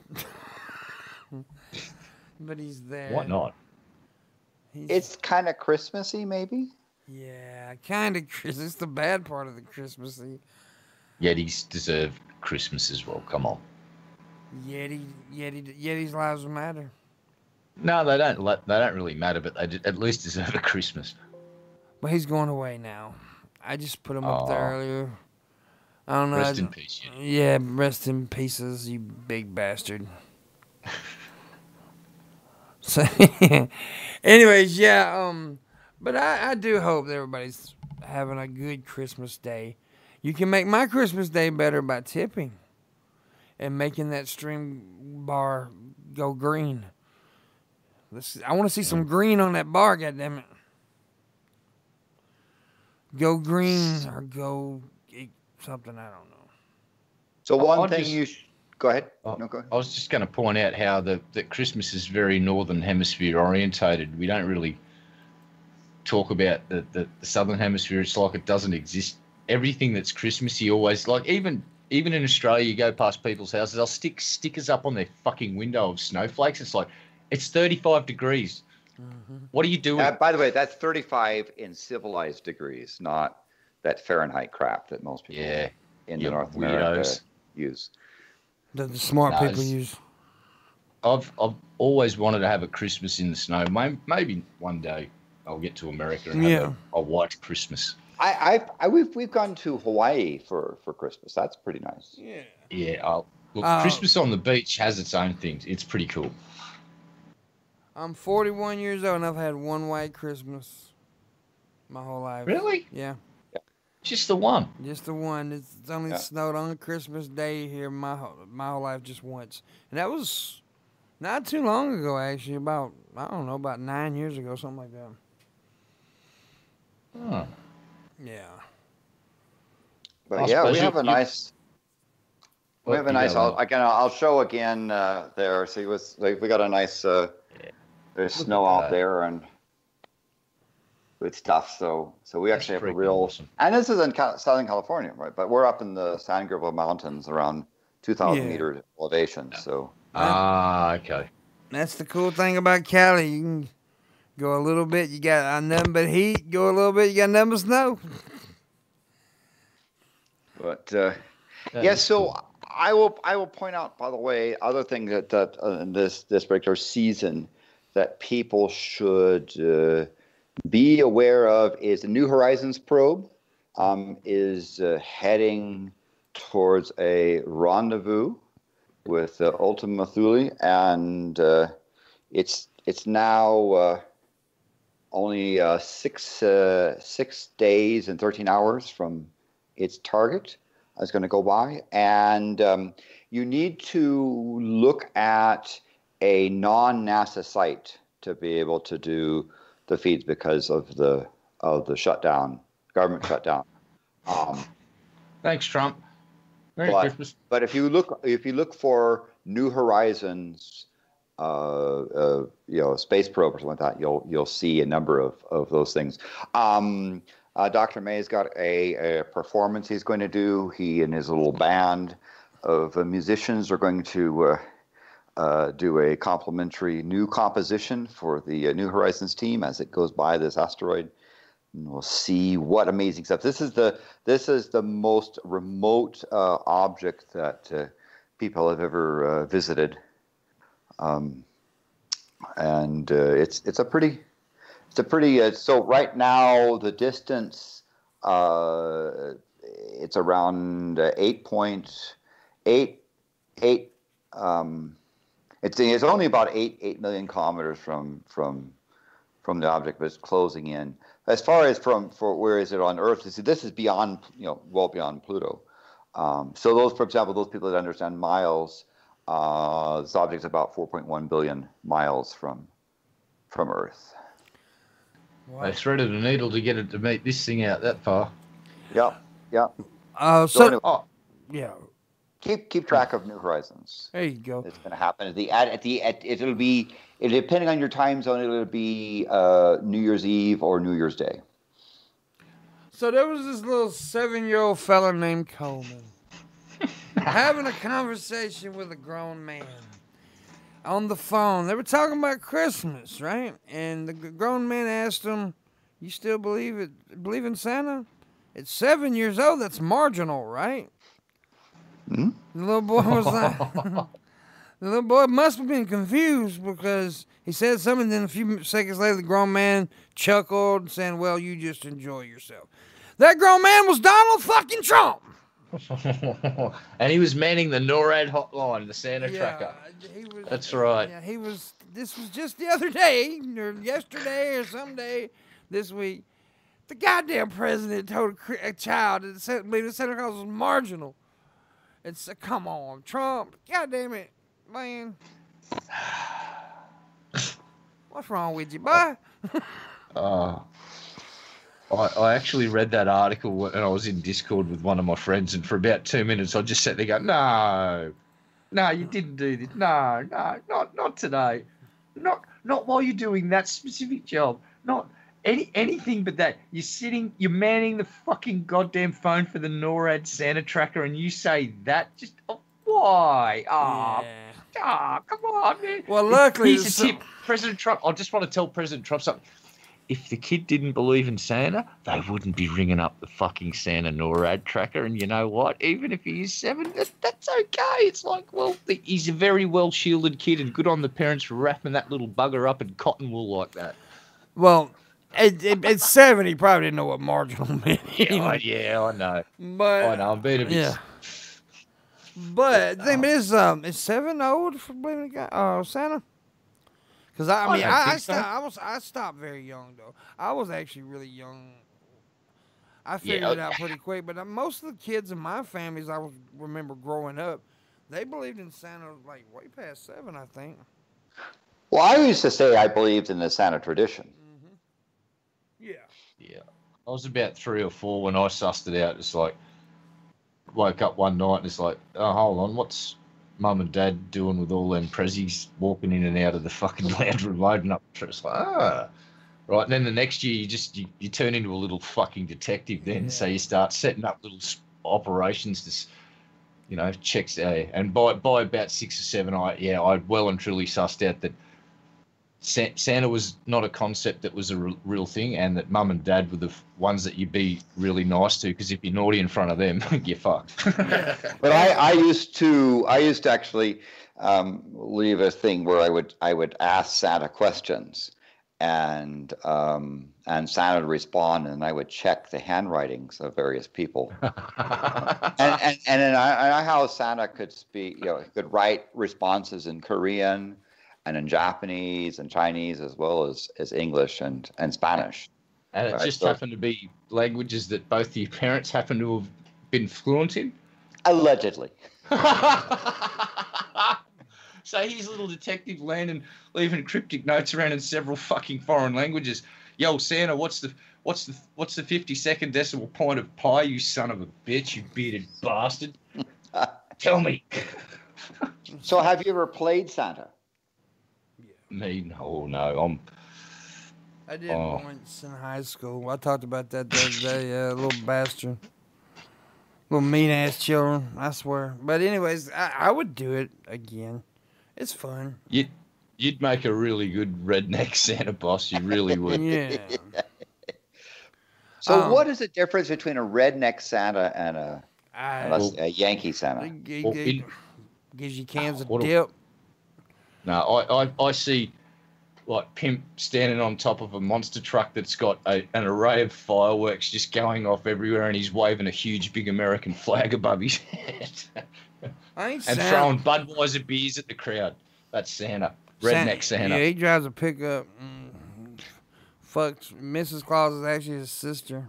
But he's there. Why not? It's kind of Christmassy, maybe? Yeah, kind of. It's the bad part of the Christmassy. Yetis deserve Christmas as well. Come on. Yetis' lives matter. No, they don't. They don't really matter, but they at least deserve a Christmas. But he's going away now. I just put him up there earlier. I don't know. Rest in peace, Yeti. Yeah, rest in pieces, you big bastard. So, anyways, yeah. But I do hope that everybody's having a good Christmas day. You can make my Christmas day better by tipping and making that stream bar go green. I want to see some green on that bar, goddammit. Go green or go eat something, I don't know. So one thing go ahead. No, go ahead. I was just going to point out how that Christmas is very Northern Hemisphere orientated. We don't really talk about the Southern Hemisphere. It's like it doesn't exist. Everything that's Christmassy always, like even in Australia, you go past people's houses, they'll stick stickers up on their fucking window of snowflakes. It's like, it's 35 degrees. Mm-hmm. What are you doing? By the way, that's 35 in civilized degrees, not that Fahrenheit crap that most people in North America use. That the smart people use. I've always wanted to have a Christmas in the snow. Maybe one day I'll get to America and have a white Christmas. We've gone to Hawaii for Christmas. That's pretty nice. Yeah. Yeah. Christmas on the beach has its own things. It's pretty cool. I'm 41 years old and I've had one white Christmas my whole life. Really? Yeah. Just the one. Just the one. It's only snowed on Christmas Day here my whole life just once, and that was not too long ago. Actually, about 9 years ago, something like that. Oh. Yeah. But we have a nice. We have a nice. I'll show again there. See, we got a nice. There's snow out there and good stuff. So we actually have a real. Awesome. And this is in Southern California, right? But we're up in the San Gabriel Mountains, around 2,000 meter elevation. So. Okay. That's the cool thing about Cali. You can Go a little bit, you got nothing but heat. Go a little bit, you got nothing but snow. But so I will point out, by the way, other thing that in this particular season that people should be aware of is the New Horizons probe is heading towards a rendezvous with Ultima Thule, and it's now only 6 days and 13 hours from its target. Is going to go by, and you need to look at a non-NASA site to be able to do the feeds because of the shutdown, government shutdown. Thanks, Trump. Merry Christmas. But if you look for New Horizons, space probe or something like that, you'll see a number of those things. Dr. May's got a performance he's going to do. He and his little band of musicians are going to do a complimentary new composition for the New Horizons team as it goes by this asteroid. And we'll see what amazing stuff. This is the most remote object that people have ever visited, and it's a pretty. So right now the distance, it's around 8.88. It's only about 8 million kilometers from the object, but it's closing in. As far as for where is it on Earth? This is beyond, well beyond Pluto. So those, for example, those people that understand miles, this object's about 4.1 billion miles from Earth. Wow. They threaded a needle to get it to meet this thing out that far. Yeah. Yeah. Keep track of New Horizons. There you go. It's going to happen it'll be depending on your time zone. It'll be New Year's Eve or New Year's Day. So there was this little 7-year-old fella named Coleman having a conversation with a grown man on the phone. They were talking about Christmas, right? And the grown man asked him, "You still believe in Santa? It's 7 years old. That's marginal, right?" Hmm? The little boy was like, the little boy must have been confused because he said something. Then a few seconds later, the grown man chuckled, saying, "Well, you just enjoy yourself." That grown man was Donald fucking Trump. And he was manning the NORAD hotline, the Santa tracker. That's right. Yeah, this was just the other day, or yesterday, or someday this week. The goddamn president told a child that Santa Claus was marginal. It's come on, Trump. God damn it, man. What's wrong with you, boy? I actually read that article and I was in Discord with one of my friends, and for about 2 minutes I just sat there going, no, you didn't do this. No, not today. Not while you're doing that specific job. Not anything but that. You're manning the fucking goddamn phone for the NORAD Santa tracker, and you say that just why? Come on, man. Well, luckily, here's a tip, President Trump. I just want to tell President Trump something. If the kid didn't believe in Santa, they wouldn't be ringing up the fucking Santa NORAD tracker. And you know what? Even if he is 7, that's okay. It's like, well, he's a very well-shielded kid, and good on the parents for wrapping that little bugger up in cotton wool like that. Well, at 7, he probably didn't know what marginal meant. Yeah, I know. But I know. I'm being a bit... Yeah. But the thing is 7 old for believing in Santa? Because I stopped very young though. I was actually really young. I figured it out pretty quick. But most of the kids in my families I remember growing up, they believed in Santa like way past 7, I think. Well, I used to say I believed in the Santa tradition. Mm-hmm. Yeah. I was about 3 or 4 when I sussed it out. It's like, woke up one night and it's like, oh, hold on, what's Mum and Dad doing with all them prezzies walking in and out of the fucking lounge room loading up? It's like, right. And then the next year you turn into a little fucking detective then. Yeah. So you start setting up little operations to, checks. And by about 6 or 7, I well and truly sussed out that Santa was not a concept that was a real thing, and that mum and dad were the ones that you'd be really nice to, because if you're naughty in front of them, you're fucked. But I used to actually leave a thing where I would ask Santa questions, and Santa would respond, and I would check the handwritings of various people. and then I know how Santa could speak, could write responses in Korean and in Japanese and Chinese, as well as English and Spanish. And it just happened to be languages that both your parents happen to have been fluent in? Allegedly. So here's a little detective landing, leaving cryptic notes around in several fucking foreign languages. Yo, Santa, what's the 52nd decimal point of pi, you son of a bitch, you bearded bastard? Tell me. So have you ever played Santa? Me? No. I did once in high school. I talked about that the other day. Little bastard. Little mean-ass children, I swear. But anyways, I would do it again. It's fun. You'd make a really good redneck Santa boss. You really would. Yeah. So what is the difference between a redneck Santa and a Yankee Santa? Gives you cans of dip. No, I see like Pimp standing on top of a monster truck that's got an array of fireworks just going off everywhere, and he's waving a huge big American flag above his head. And throwing Budweiser beers at the crowd. That's Santa. Redneck Santa. Yeah, he drives a pickup. Fuck, Mrs. Claus is actually his sister.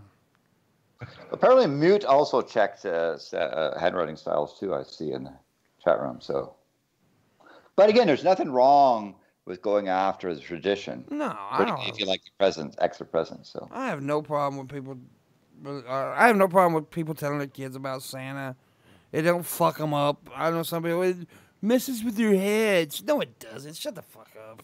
Apparently Mute also checked handwriting styles too, I see in the chat room. So, but again, there's nothing wrong with going after the tradition. No, if you like the extra presents. So I have no problem with people. I have no problem with people telling their kids about Santa. It don't fuck them up. I know some people, it messes with their heads. No, it doesn't. Shut the fuck up.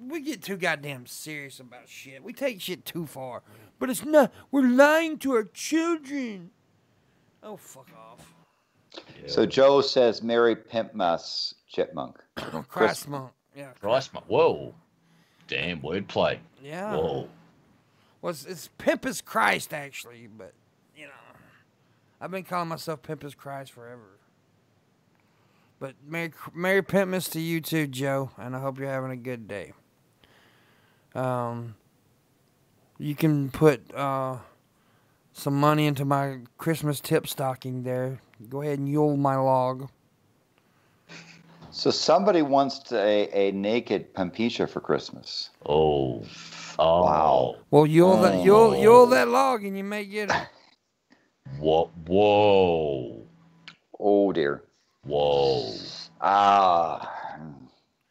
We get too goddamn serious about shit. We take shit too far. But it's not. We're lying to our children. Oh, fuck off. Yeah. So Joe says, Merry Pimpmas, Chipmunk. Christmunk. Yeah. Christmunk. Whoa. Damn wordplay. Yeah. Whoa. Well, it's Pimp is Christ, actually, but, I've been calling myself Pimp is Christ forever. But Merry Pimpmas to you too, Joe, and I hope you're having a good day. You can put some money into my Christmas tip stocking there. Go ahead and yule my log. So somebody wants a naked Pampisha for Christmas. Oh. Wow. Well, yule that log and you may get it. Whoa. Oh, dear. Whoa.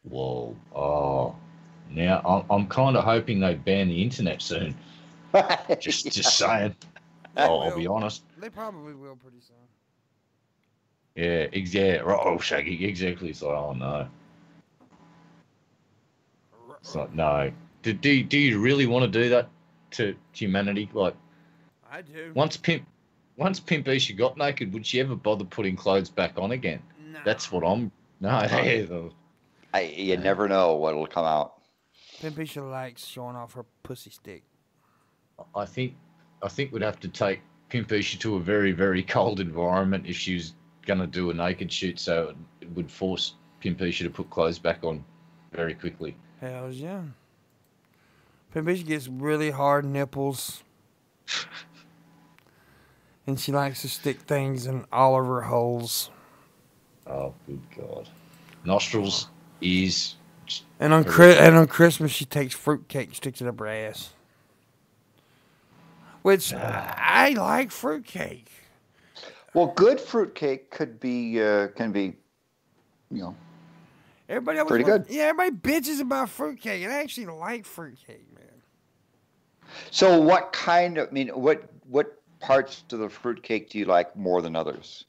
Whoa. Oh. Now, I'm kind of hoping they ban the internet soon. just saying. I'll be honest. They probably will pretty soon. Yeah, oh, Shaggy, exactly. It's like, oh, no. It's like, no. Do you really want to do that to humanity? Like, I do. Once Pimpmunk got naked, would she ever bother putting clothes back on again? No. That's what I'm... No. You never know what'll come out. Pimpmunk likes showing off her pussy stick. I think we'd have to take Pimpmunk to a very, very cold environment if she was going to do a naked shoot, so it would force Pimpmunk to put clothes back on very quickly. Hells yeah. Pimpmunk gets really hard nipples. And she likes to stick things in all of her holes. Oh, good God. Nostrils, ears. And on Christmas, she takes fruitcake and sticks it up her ass. Which, I like fruitcake. Well, good fruitcake can be, pretty good. Yeah, everybody bitches about fruitcake, and I actually like fruitcake, man. So what what parts of the fruitcake do you like more than others?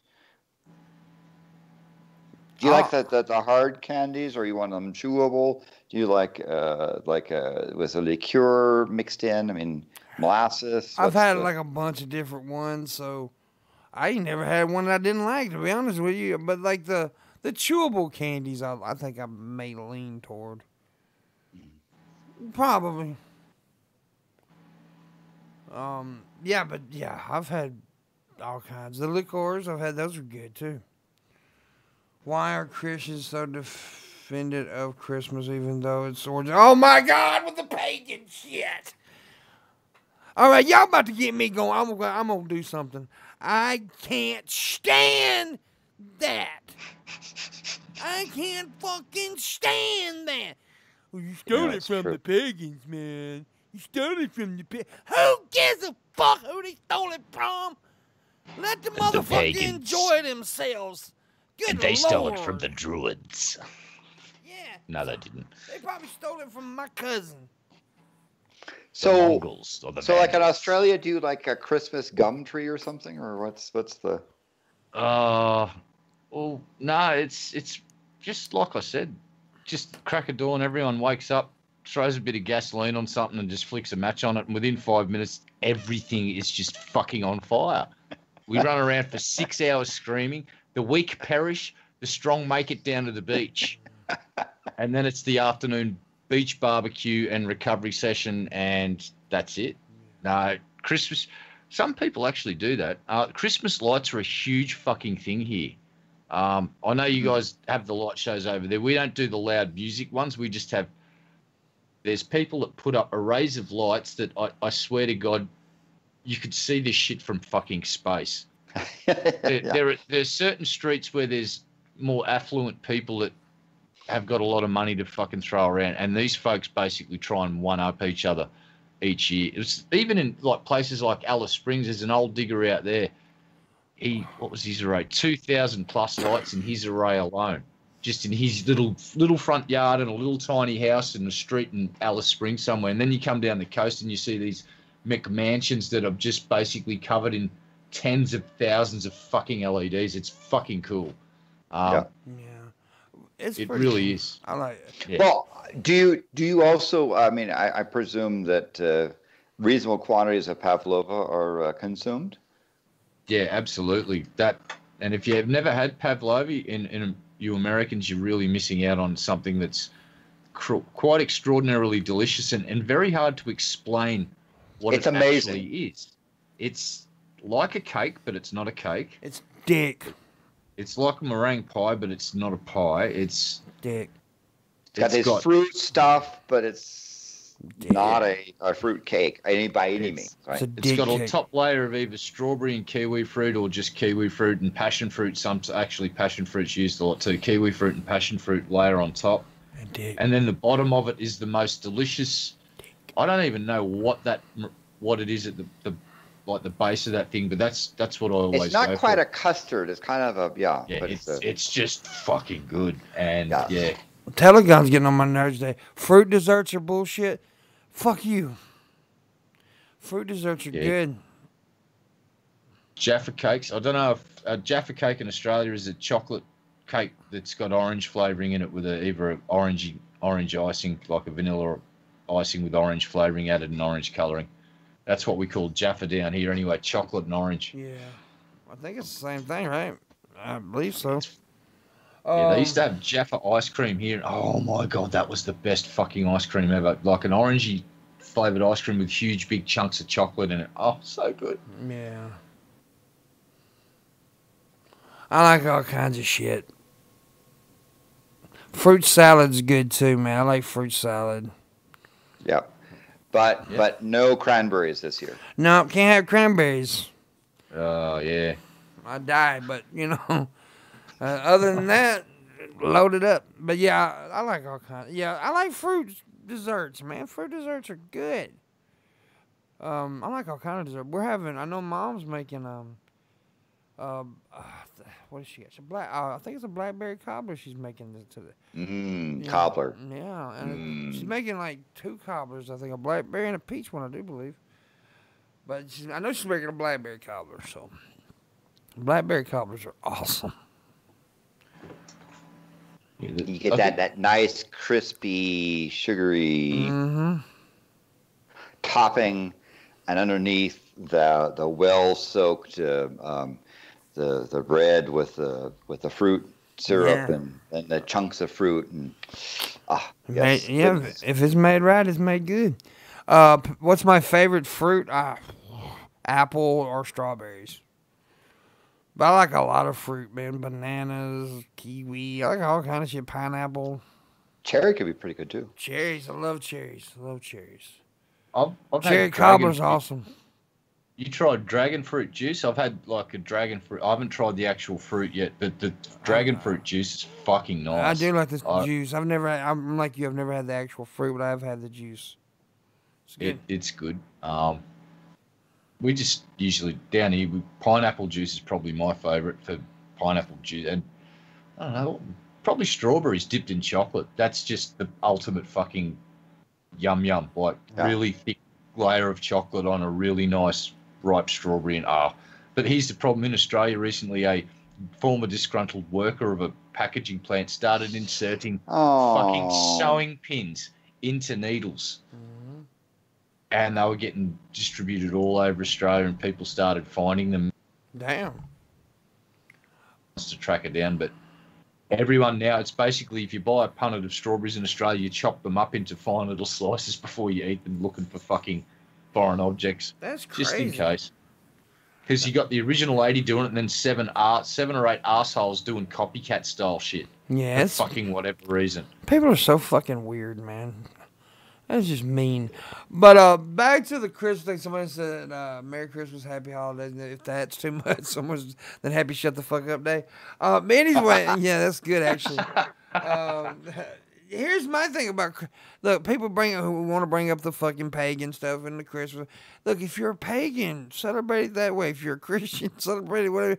Do you like the hard candies, or you want them chewable? Do you like with a liqueur mixed in? I mean, molasses. I've had like a bunch of different ones, so I ain't never had one that I didn't like, to be honest with you. But like the chewable candies, I think I may lean toward. Probably. Yeah, but yeah, I've had all kinds. The liqueurs, I've had those are good too. Why are Christians so defended of Christmas even though it's origin? Oh my God, with the pagan shit! All right, y'all about to get me going. I'm gonna do something. I can't stand that. I can't fucking stand that. Well, you stole it from the pagans, man. You stole it from the pagans. Who gives a fuck who they stole it from? Let the motherfuckers enjoy themselves. Good And they Lord. stole it from the druids. Yeah. No, they didn't. They probably stole it from my cousin. So, Mongols or the so like in Australia, do you like a Christmas gum tree or something, or what's the? Well, no, it's just like I said, just crack of dawn, everyone wakes up, throws a bit of gasoline on something and just flicks a match on it, and within 5 minutes, everything is just fucking on fire. We run around for 6 hours screaming. The weak perish, the strong make it down to the beach. And then it's the afternoon beach barbecue and recovery session, and that's it. No, Christmas, some people actually do that. Christmas lights are a huge fucking thing here. I know you guys have the light shows over there. We don't do the loud music ones. We just have, there's people that put up arrays of lights that I swear to God, you could see this shit from fucking space. There are certain streets where there's more affluent people that have got a lot of money to fucking throw around, and these folks basically try and one-up each other each year. It's even in like places like Alice Springs. There's an old digger out there. What was his array? 2,000 plus lights in his array alone, just in his little front yard and a little tiny house in the street in Alice Springs somewhere. And then you come down the coast and you see these McMansions that are just basically covered in tens of thousands of fucking LEDs. It's fucking cool. Yeah. It really is. I like it. Yeah. Well, do you also? I mean, I presume that reasonable quantities of pavlova are consumed. Yeah, absolutely. And if you have never had pavlova, in you Americans, you're really missing out on something that's quite extraordinarily delicious and very hard to explain what it actually is. It's like a cake, but it's not a cake. It's dick. It's like a meringue pie, but it's not a pie. It's dick. It's got fruit stuff, but it's not a fruit cake by any means. Right? It's got a top layer of either strawberry and kiwi fruit or just kiwi fruit and passion fruit. Some actually passion fruit's used a lot too. Kiwi fruit and passion fruit layer on top. And then the bottom of it is the most delicious. I don't even know what it is at the like the base of that thing, but that's what I always go for. It's not quite a custard. It's kind of a but it's just fucking good. And Telegon's getting on my nerves today. Fruit desserts are bullshit. Fuck you. Fruit desserts are good. Jaffa cakes. I don't know if a Jaffa cake in Australia is a chocolate cake that's got orange flavouring in it with either an orange icing, like a vanilla icing with orange flavouring added and orange colouring. That's what we call Jaffa down here anyway, chocolate and orange. Yeah. I think it's the same thing, right? I believe so. Yeah, they used to have Jaffa ice cream here. Oh my God, that was the best fucking ice cream ever. Like an orangey flavoured ice cream with huge big chunks of chocolate in it. Oh, so good. Yeah. I like all kinds of shit. Fruit salad's good too, man. I like fruit salad. Yep. But no cranberries this year. No, can't have cranberries. Oh, yeah. I died, but, you know, other than that, load it up. But, yeah, I like all kinds. Yeah, I like fruit desserts, man. Fruit desserts are good. I like all kinds of desserts. I know Mom's making, what is she got? I think it's a blackberry cobbler she's making Cobbler. Yeah, and she's making like 2 cobblers. I think a blackberry and a peach one, I do believe. But I know she's making a blackberry cobbler. So blackberry cobblers are awesome. You get that nice, crispy, sugary topping, and underneath the well-soaked the bread with the fruit syrup and the chunks of fruit, and Ah, yes. Yeah, Goodness. if it's made right, it's made good. What's my favorite fruit? Apple or strawberries. But I like a lot of fruit, man. Bananas, kiwi. I like all kind of shit. Pineapple. Cherry could be pretty good too. Cherries. I love cherries. I've Cherry had cobbler's awesome. You tried dragon fruit juice? I've had like a dragon fruit. I haven't tried the actual fruit yet, but the dragon fruit juice is fucking nice. I do like this juice. I'm like you. I've never had the actual fruit, but I've had the juice. It's good. We just usually down here, pineapple juice is probably my favourite for pineapple juice, and I don't know, probably strawberries dipped in chocolate. That's just the ultimate fucking yum. Like really thick layer of chocolate on a really nice ripe strawberry, and But here's the problem in Australia. Recently, a former disgruntled worker of a packaging plant started inserting fucking sewing pins into needles. And they were getting distributed all over Australia, and people started finding them. Damn. To track it down, but everyone now, it's basically if you buy a punnet of strawberries in Australia, you chop them up into fine little slices before you eat them, looking for fucking foreign objects. That's crazy. Just in case. Because you got the original lady doing it, and then seven or eight arseholes doing copycat style shit. Yeah. For fucking whatever reason. People are so fucking weird, man. That's just mean. But back to the Christmas thing. Somebody said, Merry Christmas, Happy Holidays. If that's too much, someone's then Happy Shut the Fuck Up Day. Anyway, yeah, that's good, actually. Here's my thing about... Look, people who want to bring up the fucking pagan stuff and the Christmas. Look, if you're a pagan, celebrate it that way. If you're a Christian, celebrate it whatever.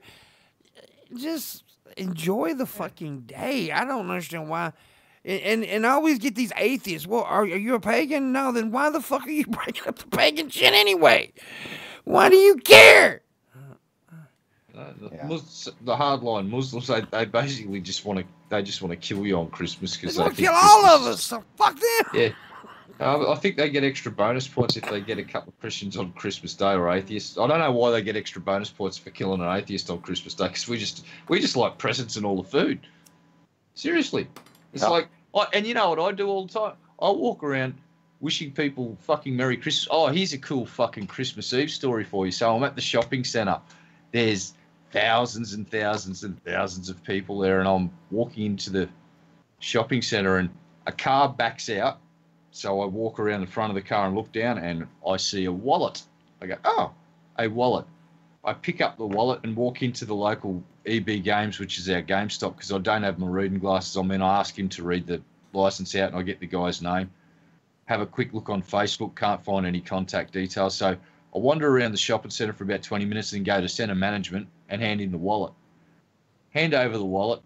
Just enjoy the fucking day. I don't understand why... And I always get these atheists. Well, are you a pagan? No, then why the fuck are you bringing up the pagan shit anyway? Why do you care? The hardline Muslims, they basically just want to kill you on Christmas because they want to kill all of us. So fuck them. Yeah, I think they get extra bonus points if they get a couple of Christians on Christmas Day or atheists. I don't know why they get extra bonus points for killing an atheist on Christmas Day because we just like presents and all the food. Seriously. It's like, and you know what I do all the time? I walk around wishing people fucking Merry Christmas. Oh, here's a cool fucking Christmas Eve story for you. So I'm at the shopping centre. There's thousands and thousands and thousands of people there, and I'm walking into the shopping centre, and a car backs out. So I walk around the front of the car and look down, and I see a wallet. I go, oh, a wallet. I pick up the wallet and walk into the local EB Games, which is our GameStop, because I don't have my reading glasses on me, and I ask him to read the license out, and I get the guy's name. Have a quick look on Facebook, can't find any contact details. So I wander around the shopping centre for about 20 minutes and go to centre management and hand in the wallet. Hand over the wallet.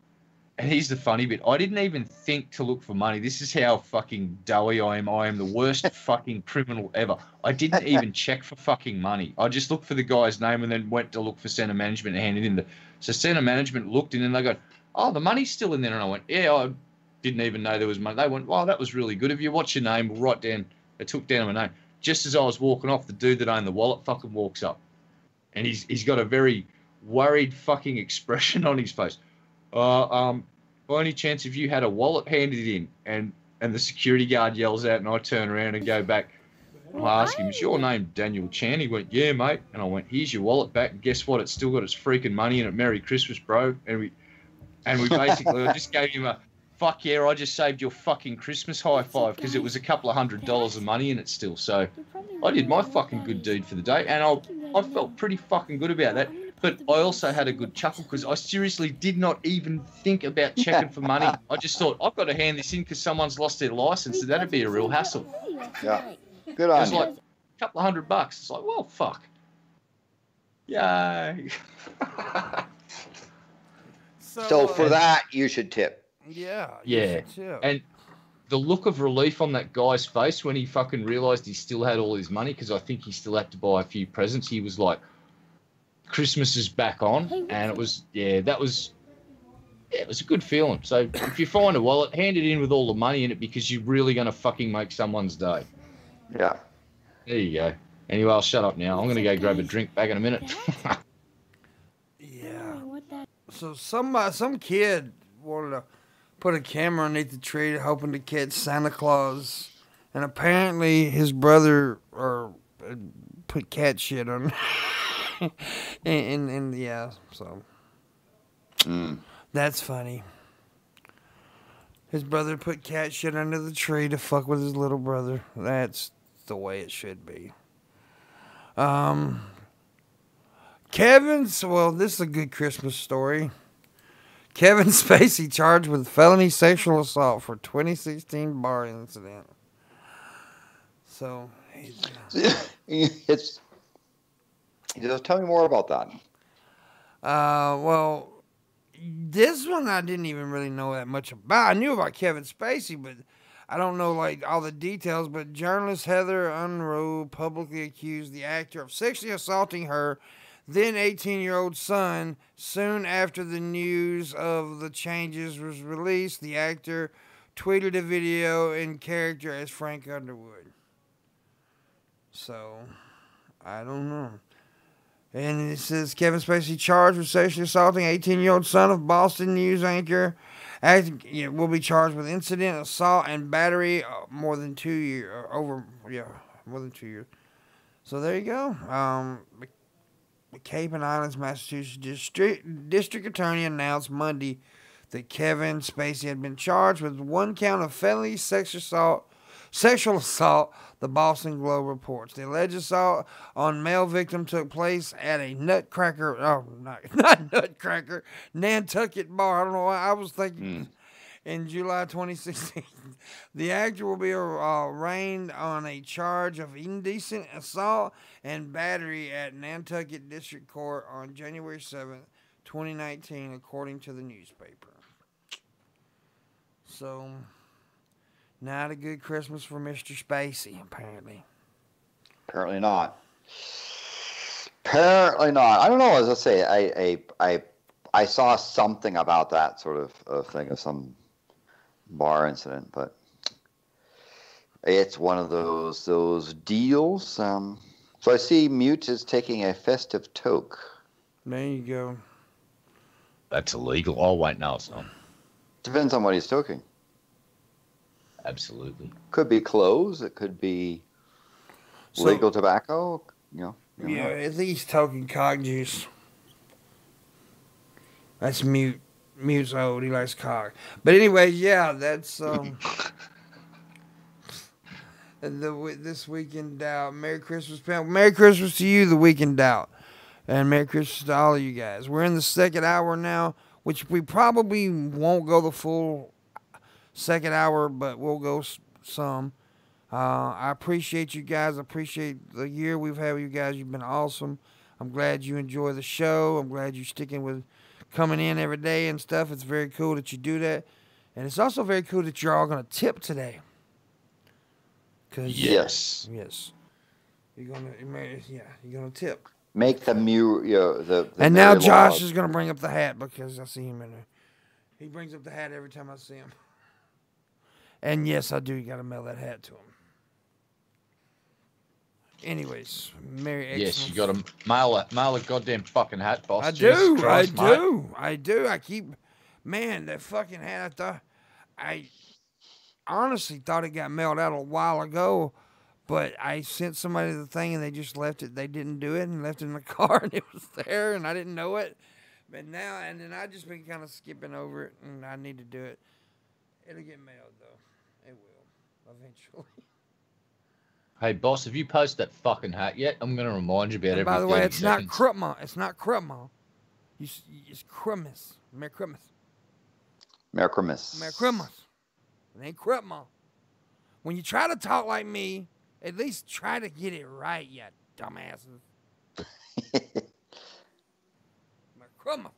And here's the funny bit. I didn't even think to look for money. This is how fucking doughy I am. I am the worst fucking criminal ever. I didn't even check for fucking money. I just looked for the guy's name and then went to look for centre management and handed in So centre management looked in and they go, oh, the money's still in there. And I went, yeah, I didn't even know there was money. They went, oh, that was really good of you. What's your name? We'll write down. They took down my name. Just as I was walking off, the dude that owned the wallet fucking walks up. And he's got a very worried fucking expression on his face. By any chance, if you had a wallet handed in, and the security guard yells out, and I turn around and go back, I ask him, is your name Daniel Chan? He went, yeah, mate. And I went, here's your wallet back. And guess what? It's still got its freaking money in it. Merry Christmas, bro. And we basically, I just gave him a, fuck yeah, I just saved your fucking Christmas high five, because it was a couple of $100 of money in it still. So I did my fucking good deed for the day, and I felt pretty fucking good about that. But I also had a good chuckle because I seriously did not even think about checking for money. I just thought, I've got to hand this in because someone's lost their license, and that'd be a real hassle. Yeah, good on you. It was like a couple of $100. It's like, well, fuck. Yay. So for that, you should tip. Yeah. Yeah. And the look of relief on that guy's face when he fucking realised he still had all his money, because I think he still had to buy a few presents, he was like, Christmas is back on, and it was a good feeling. So if you find a wallet, hand it in with all the money in it, because you're really going to fucking make someone's day. Yeah. There you go. Anyway, I'll shut up now. I'm going to go grab a drink back in a minute. Yeah. So some kid wanted to put a camera underneath the tree hoping to catch Santa Claus. And apparently his brother put cat shit on and yeah, so that's funny. His brother put cat shit under the tree to fuck with his little brother. That's the way it should be. Well, this is a good Christmas story. Kevin Spacey charged with felony sexual assault for 2016 bar incident. So, just tell me more about that. Well, this one I didn't even really know that much about. I knew about Kevin Spacey, but I don't know like all the details. But journalist Heather Unruh publicly accused the actor of sexually assaulting her then 18-year-old son. Soon after the news of the changes was released, the actor tweeted a video in character as Frank Underwood. So, I don't know. And it says Kevin Spacey charged with sexually assaulting 18-year-old son of Boston news anchor. Will be charged with incident, assault, and battery more than 2 years. More than 2 years. So there you go. The Cape and Islands, Massachusetts District Attorney announced Monday that Kevin Spacey had been charged with one count of felony sexual assault, the Boston Globe reports. The alleged assault on male victim took place at a not Nutcracker, Nantucket bar. I don't know why I was thinking in July 2016. The actor will be arraigned on a charge of indecent assault and battery at Nantucket District Court on January 7th, 2019, according to the newspaper. So, not a good Christmas for Mr. Spacey, apparently. Apparently not. Apparently not. I don't know. As I say, I saw something about that sort of thing, of some bar incident, but it's one of those deals. So I see Mute is taking a festive toke. There you go. That's illegal. Oh, wait, no, it's not. Depends on what he's toking. Absolutely. Could be clothes. It could be legal tobacco. You know. At least toking cock juice. That's Mute. Mute's old. He likes cock. But anyway, yeah, that's this Week in Doubt. Merry Christmas, Pam. Merry Christmas to you, the Week in Doubt. And Merry Christmas to all of you guys. We're in the second hour now, which we probably won't go the full second hour, but we'll go some. I appreciate you guys. I appreciate the year we've had with you guys. You've been awesome. I'm glad you enjoy the show. I'm glad you're sticking with coming in every day and stuff. It's very cool that you do that. And it's also very cool that you're all going to tip today. Yes. Yes. You're going to tip. Make the the and now Josh is going to bring up the hat because I see him in there. He brings up the hat every time I see him. And yes, I do. You got to mail that hat to him. Anyways, Merry Xmas. Yes, you got to mail a goddamn fucking hat, boss. I do. I keep, man, that fucking hat. I honestly thought it got mailed out a while ago, but I sent somebody the thing and they just left it. They didn't do it and left it in the car and it was there and I didn't know it. But now, and then I just been kind of skipping over it and I need to do it. It'll get mailed though. It will eventually. Hey, boss, have you posted that fucking hat yet? I'm going to remind you about it. By the way, it's not Crutma. It's not Crutma. It's Christmas. Merry Christmas. Merry Christmas. Merry Christmas. It ain't Crutma. When you try to talk like me, at least try to get it right, you dumbasses. Merry Christmas.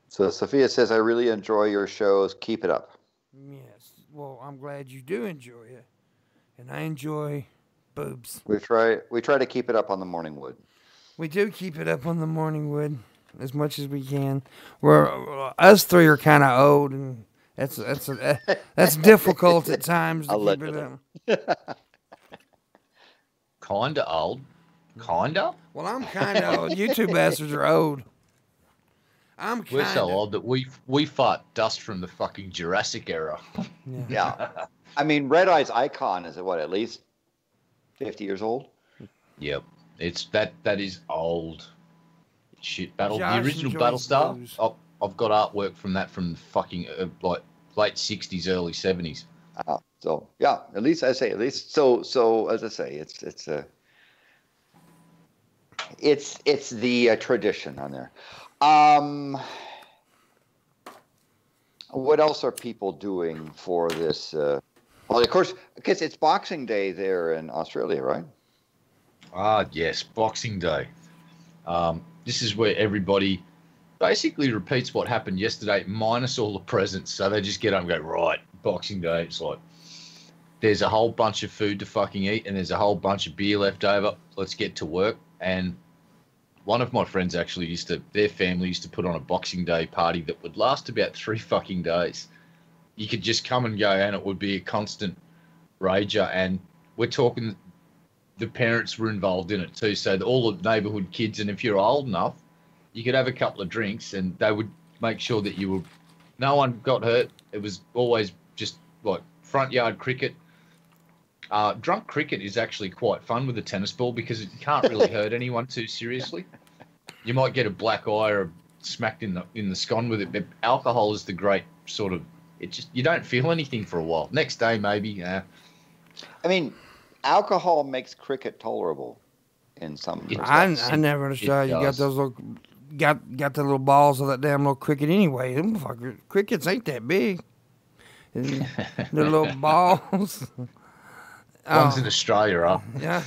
So Sophia says, I really enjoy your shows. Keep it up. Yes. Well, I'm glad you do enjoy it. And I enjoy boobs. We try to keep it up on the Morning Wood. We do keep it up on the Morning Wood as much as we can. Us three are kind of old, and that's difficult at times to keep it up. Kinda old. Kinda? Well, I'm kind of old. You two bastards are old. I'm kind We're of. so old that we fart dust from the fucking Jurassic era. Yeah. I mean, Red Eye's icon is what, at least 50 years old? Yep. It's that is old shit. The Josh original enjoys Battlestar. blues. I've got artwork from that from fucking like late 60s, early 70s. So yeah, at least I say, at least so as I say, it's the tradition on there. What else are people doing for this? Well, of course, because it's Boxing Day there in Australia, right? Ah, yes, Boxing Day. This is where everybody basically repeats what happened yesterday, minus all the presents. So they just get up and go, right, Boxing Day. It's like, there's a whole bunch of food to fucking eat and there's a whole bunch of beer left over. Let's get to work. And one of my friends actually their family used to put on a Boxing Day party that would last about 3 fucking days. You could just come and go and it would be a constant rager. And we're talking, the parents were involved in it too. So all the neighborhood kids, and if you're old enough, you could have a couple of drinks and they would make sure that no one got hurt. It was always just like front yard cricket. Drunk cricket is actually quite fun with a tennis ball because it can't really hurt anyone too seriously. You might get a black eye or smacked in the scon with it, but alcohol is the great sort of, you don't feel anything for a while. Next day maybe. I mean, alcohol makes cricket tolerable in some I never understood. You got those little got the little balls of that damn little cricket anyway. Them fucker crickets ain't that big. The little balls. One's in Australia, huh? Yeah.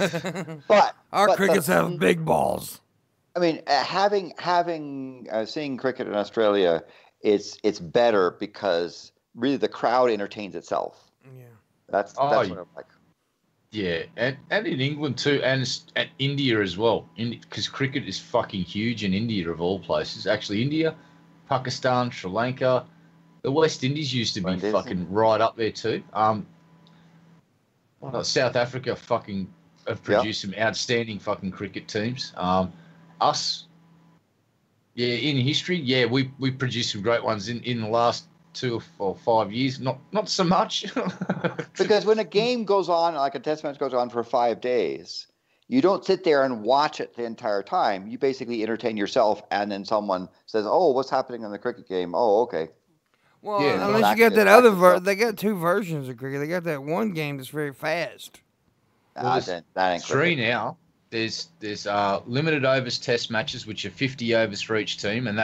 But our crickets have big balls. I mean, seeing cricket in Australia, it's better because really the crowd entertains itself. Yeah. That's what I like. Yeah, and in England too, and India as well, because cricket is fucking huge in India of all places. Actually, India, Pakistan, Sri Lanka, the West Indies used to be fucking right up there too. South Africa fucking have produced some outstanding fucking cricket teams. Us, in history, we produced some great ones in the last 2 or 5 years. Not so much. Because when a game goes on, like a test match goes on for 5 days, you don't sit there and watch it the entire time. You basically entertain yourself, and then someone says, "Oh, what's happening in the cricket game?" Oh, okay. Well, unless you got that other they got 2 versions of cricket. They got that one game that's very fast. Well, that ain't 3 now. There's limited overs test matches, which are 50 overs for each team, and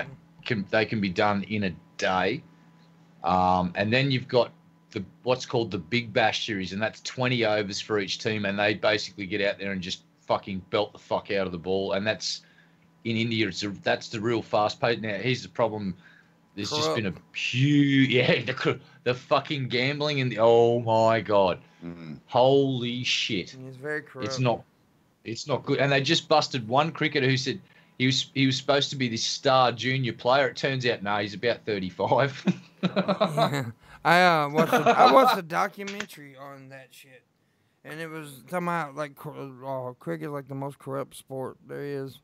they can be done in a day. And then you've got what's called the Big Bash series, and that's 20 overs for each team, and they basically get out there and just fucking belt the fuck out of the ball. And that's in India. That's the real fast pace. Now, here's the problem. There's just been a huge, the fucking gambling and oh my God, holy shit! It's very corrupt. It's not good. And they just busted one cricketer who said he was supposed to be this star junior player. It turns out, no, he's about 35. Yeah. I watched a documentary on that shit, and it was talking about like cricket is like the most corrupt sport there is.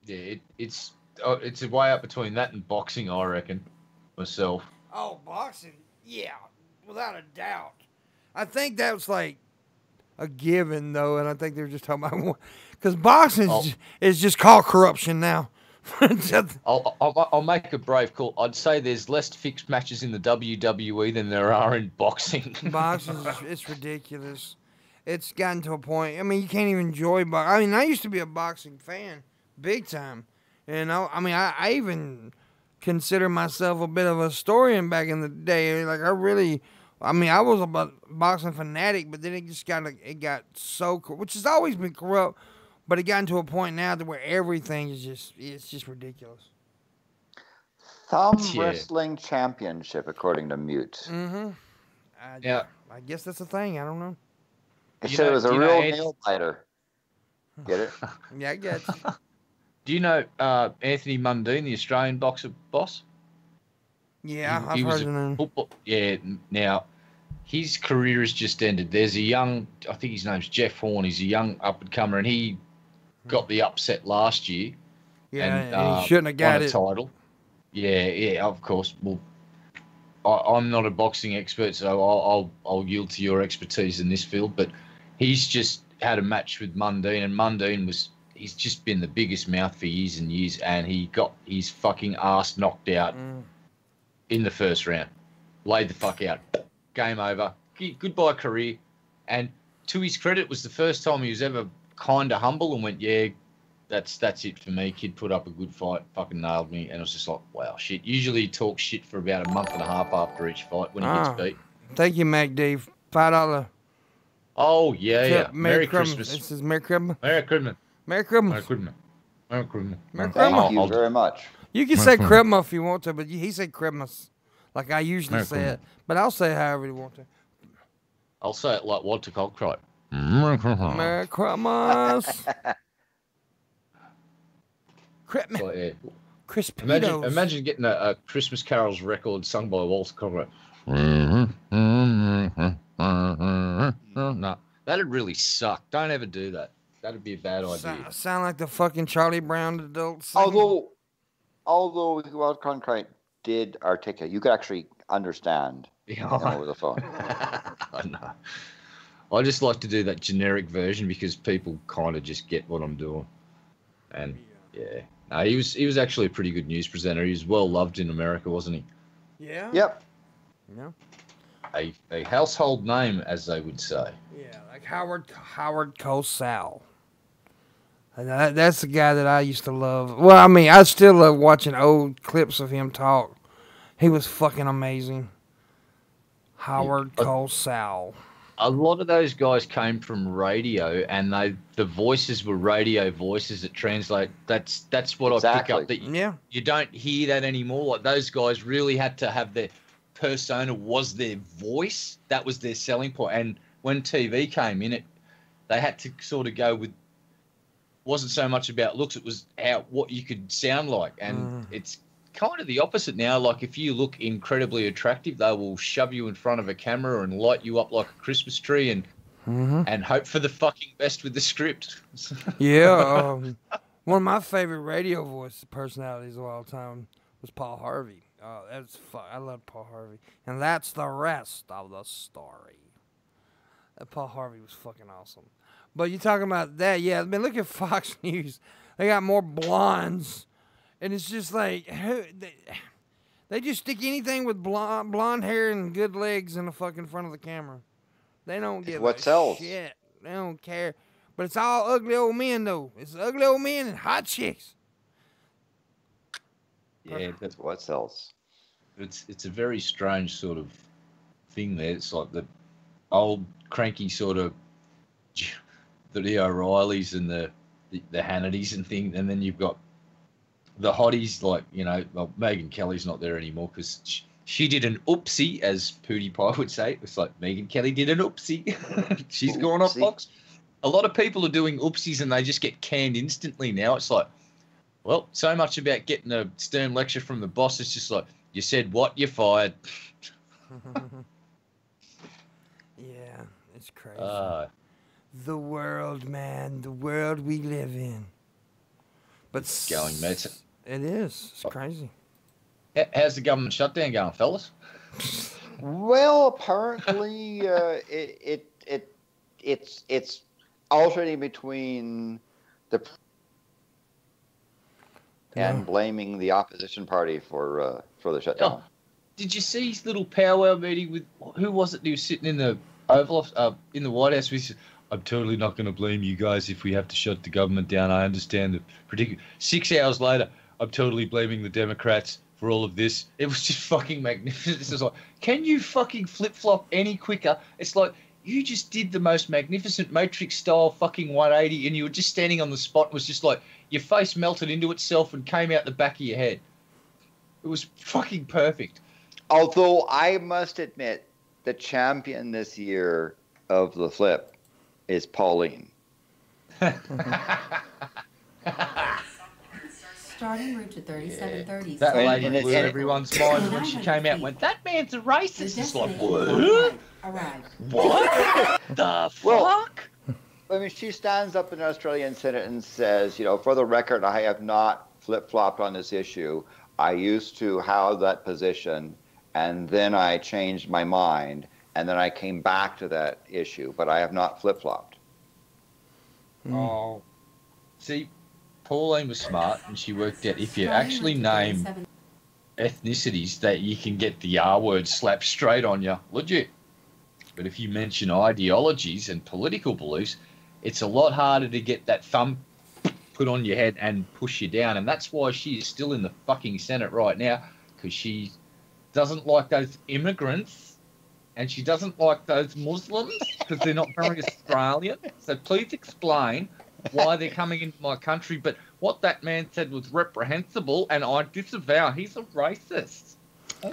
Yeah, it's a way up between that and boxing, I reckon, myself. Oh, boxing, yeah, without a doubt. I think that was like a given though, and I think they're just talking about because boxing is just called corruption now. I'll make a brave call. I'd say there's less fixed matches in the WWE than there are in boxing. Boxing, it's ridiculous. It's gotten to a point. I mean, you can't even enjoy boxing. I mean, I used to be a boxing fan, big time. And I even consider myself a bit of a historian back in the day. Like I was a boxing fanatic, but then it got so, which has always been corrupt. But it got to a point now to where everything is just ridiculous. Thumb Wrestling Championship, according to Mute. Mm-hmm. I guess that's a thing. I don't know. It said it was a real nail biter. Get it? Yeah, I get it. Do you know Anthony Mundine, the Australian boxer boss? Yeah, I've heard of him. Yeah, now his career has just ended. There's a young, I think his name's Jeff Horn. He's a young up-and-comer, and he got the upset last year. Yeah, and he shouldn't have got won a it. title. Yeah, of course. Well, I'm not a boxing expert, so I'll yield to your expertise in this field. But he's just had a match with Mundine, and he's just been the biggest mouth for years and years, and he got his fucking ass knocked out in the first round. Laid the fuck out. Game over. Goodbye career. And to his credit, it was the first time he was ever kind of humble and went, yeah, that's it for me. Kid put up a good fight, fucking nailed me. And it was just like, wow, shit. Usually he talks shit for about a month and a half after each fight when he gets beat. Thank you, MacD. $5. Oh, yeah. Merry Christmas. This is Merry Christmas. Merry Christmas. Merry Christmas. Merry Christmas. Merry Christmas. Merry Christmas. Thank you very much. You can say Christmas if you want to, but he said Christmas, like I usually say it. But I'll say it however you want to. I'll say it like Walter Colcroft. Merry Christmas. Christmas. So, yeah. Crispitos. Imagine getting a Christmas carols record sung by Walter Colcroft. No, that'd really suck. Don't ever do that. That'd be a bad idea. Sound like the fucking Charlie Brown adult singing. Although Wild Concrete did articulate, you could actually understand over the phone. I know. I just like to do that generic version because people kind of just get what I'm doing. And yeah, no, he was actually a pretty good news presenter. He was well loved in America, wasn't he? Yeah. Yep. Yeah. A household name, as they would say. Yeah, like Howard Cosell. That's the guy that I used to love. Well, I mean, I still love watching old clips of him talk. He was fucking amazing. Howard Cosell. A lot of those guys came from radio, and the voices were radio voices that translate. That's what exactly. I pick up. That you don't hear that anymore. Like those guys really had to have their persona was their voice. That was their selling point. And when TV came in, they had to sort of go with. Wasn't so much about looks; it was what you could sound like, and it's kind of the opposite now. Like if you look incredibly attractive, they will shove you in front of a camera and light you up like a Christmas tree, and hope for the fucking best with the script. Yeah, one of my favorite radio voice personalities of all time was Paul Harvey. Oh, I love Paul Harvey, and that's the rest of the story. Paul Harvey was fucking awesome. But you talking about that, yeah. I mean, look at Fox News. They got more blondes, and it's just like they just stick anything with blonde hair and good legs in the fucking front of the camera. They don't give what sells. Shit. They don't care. But it's all ugly old men though. It's ugly old men and hot chicks. Yeah, that's what sells. It's a very strange sort of thing there. It's like the old cranky sort of the O'Reillys and the Hannitys and thing, and then you've got the hotties like well, Megyn Kelly's not there anymore because she did an oopsie, as PewDiePie would say. It's like Megyn Kelly did an oopsie. She's gone off Fox. A lot of people are doing oopsies and they just get canned instantly now. It's like, well, so much about getting a stern lecture from the boss. It's just like, you said what, you're fired. Yeah, it's crazy. The world, man, the world we live in. But it's going, mate. It is. It's crazy. How's the government shutdown going, fellas? Well, apparently, it's alternating between and blaming the opposition party for the shutdown. Oh, did you see his little powwow meeting with who was it? He was sitting in the Oval in the White House. He said, I'm totally not going to blame you guys if we have to shut the government down. I understand the particular. 6 hours later, I'm totally blaming the Democrats for all of this. It was just fucking magnificent. It's just like, can you fucking flip-flop any quicker? It's like, you just did the most magnificent Matrix-style fucking 180 and you were just standing on the spot. It was just like, your face melted into itself and came out the back of your head. It was fucking perfect. Although I must admit, the champion this year of the flip is Pauline. Starting route to 3730. That lady blew everyone's minds when she came out and went, that man's a racist. It's like, what? What the fuck? I mean, she stands up in the Australian Senate and says, for the record, I have not flip-flopped on this issue. I used to have that position, and then I changed my mind, and then I came back to that issue, but I have not flip-flopped. Oh, see, Pauline was smart, and she worked out if you actually name ethnicities that you can get the R word slapped straight on you, legit. But if you mention ideologies and political beliefs, it's a lot harder to get that thumb put on your head and push you down. And that's why she is still in the fucking Senate right now, because she doesn't like those immigrants and she doesn't like those Muslims because they're not very Australian. So please explain why they're coming into my country. But what that man said was reprehensible, and I disavow. He's a racist.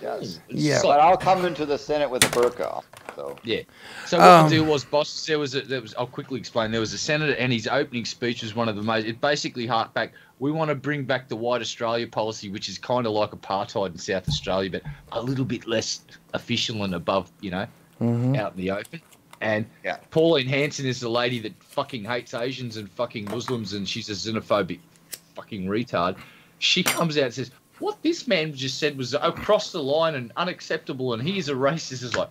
Yes. Yeah. But I'll come into the Senate with a burqa on. So. Yeah. So what the deal was, boss, there was I'll quickly explain. There was a senator, and his opening speech was one of the most. It basically harked back. We want to bring back the White Australia policy, which is kind of like apartheid in South Australia, but a little bit less official and above, out in the open. And Pauline Hanson is the lady that fucking hates Asians and fucking Muslims, and she's a xenophobic fucking retard. She comes out and says, what this man just said was across the line and unacceptable, and he is a racist. It's like,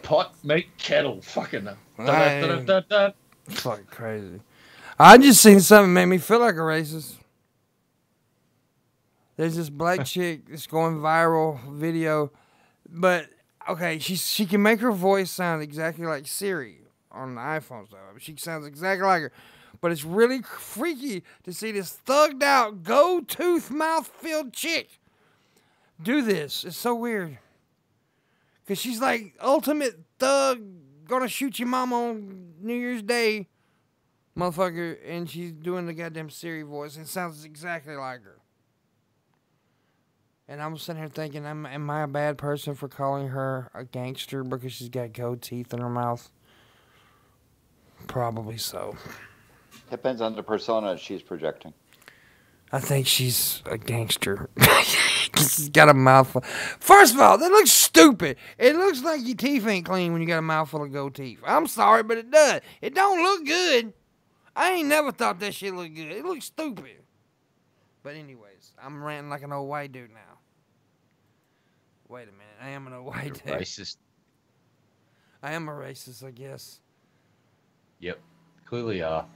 pot, meat, kettle, fucking. Fucking crazy. I just seen something make me feel like a racist. There's this black chick that's going viral video, but okay, she can make her voice sound exactly like Siri on the iPhone stuff. She sounds exactly like her. But it's really freaky to see this thugged out, gold-tooth, mouth-filled chick do this. It's so weird. Because she's like ultimate thug, gonna shoot your mom on New Year's Day, motherfucker. And she's doing the goddamn Siri voice. And it sounds exactly like her. And I'm sitting here thinking, am I a bad person for calling her a gangster because she's got gold teeth in her mouth? Probably so. Depends on the persona she's projecting. I think she's a gangster. She's got a mouthful. First of all, that looks stupid. It looks like your teeth ain't clean when you got a mouthful of gold teeth. I'm sorry, but it does. It don't look good. I ain't never thought that shit looked good. It looks stupid. But anyways, I'm ranting like an old white dude now. Wait a minute. I am an old white dude. Racist. I am a racist, I guess. Yep. Clearly are.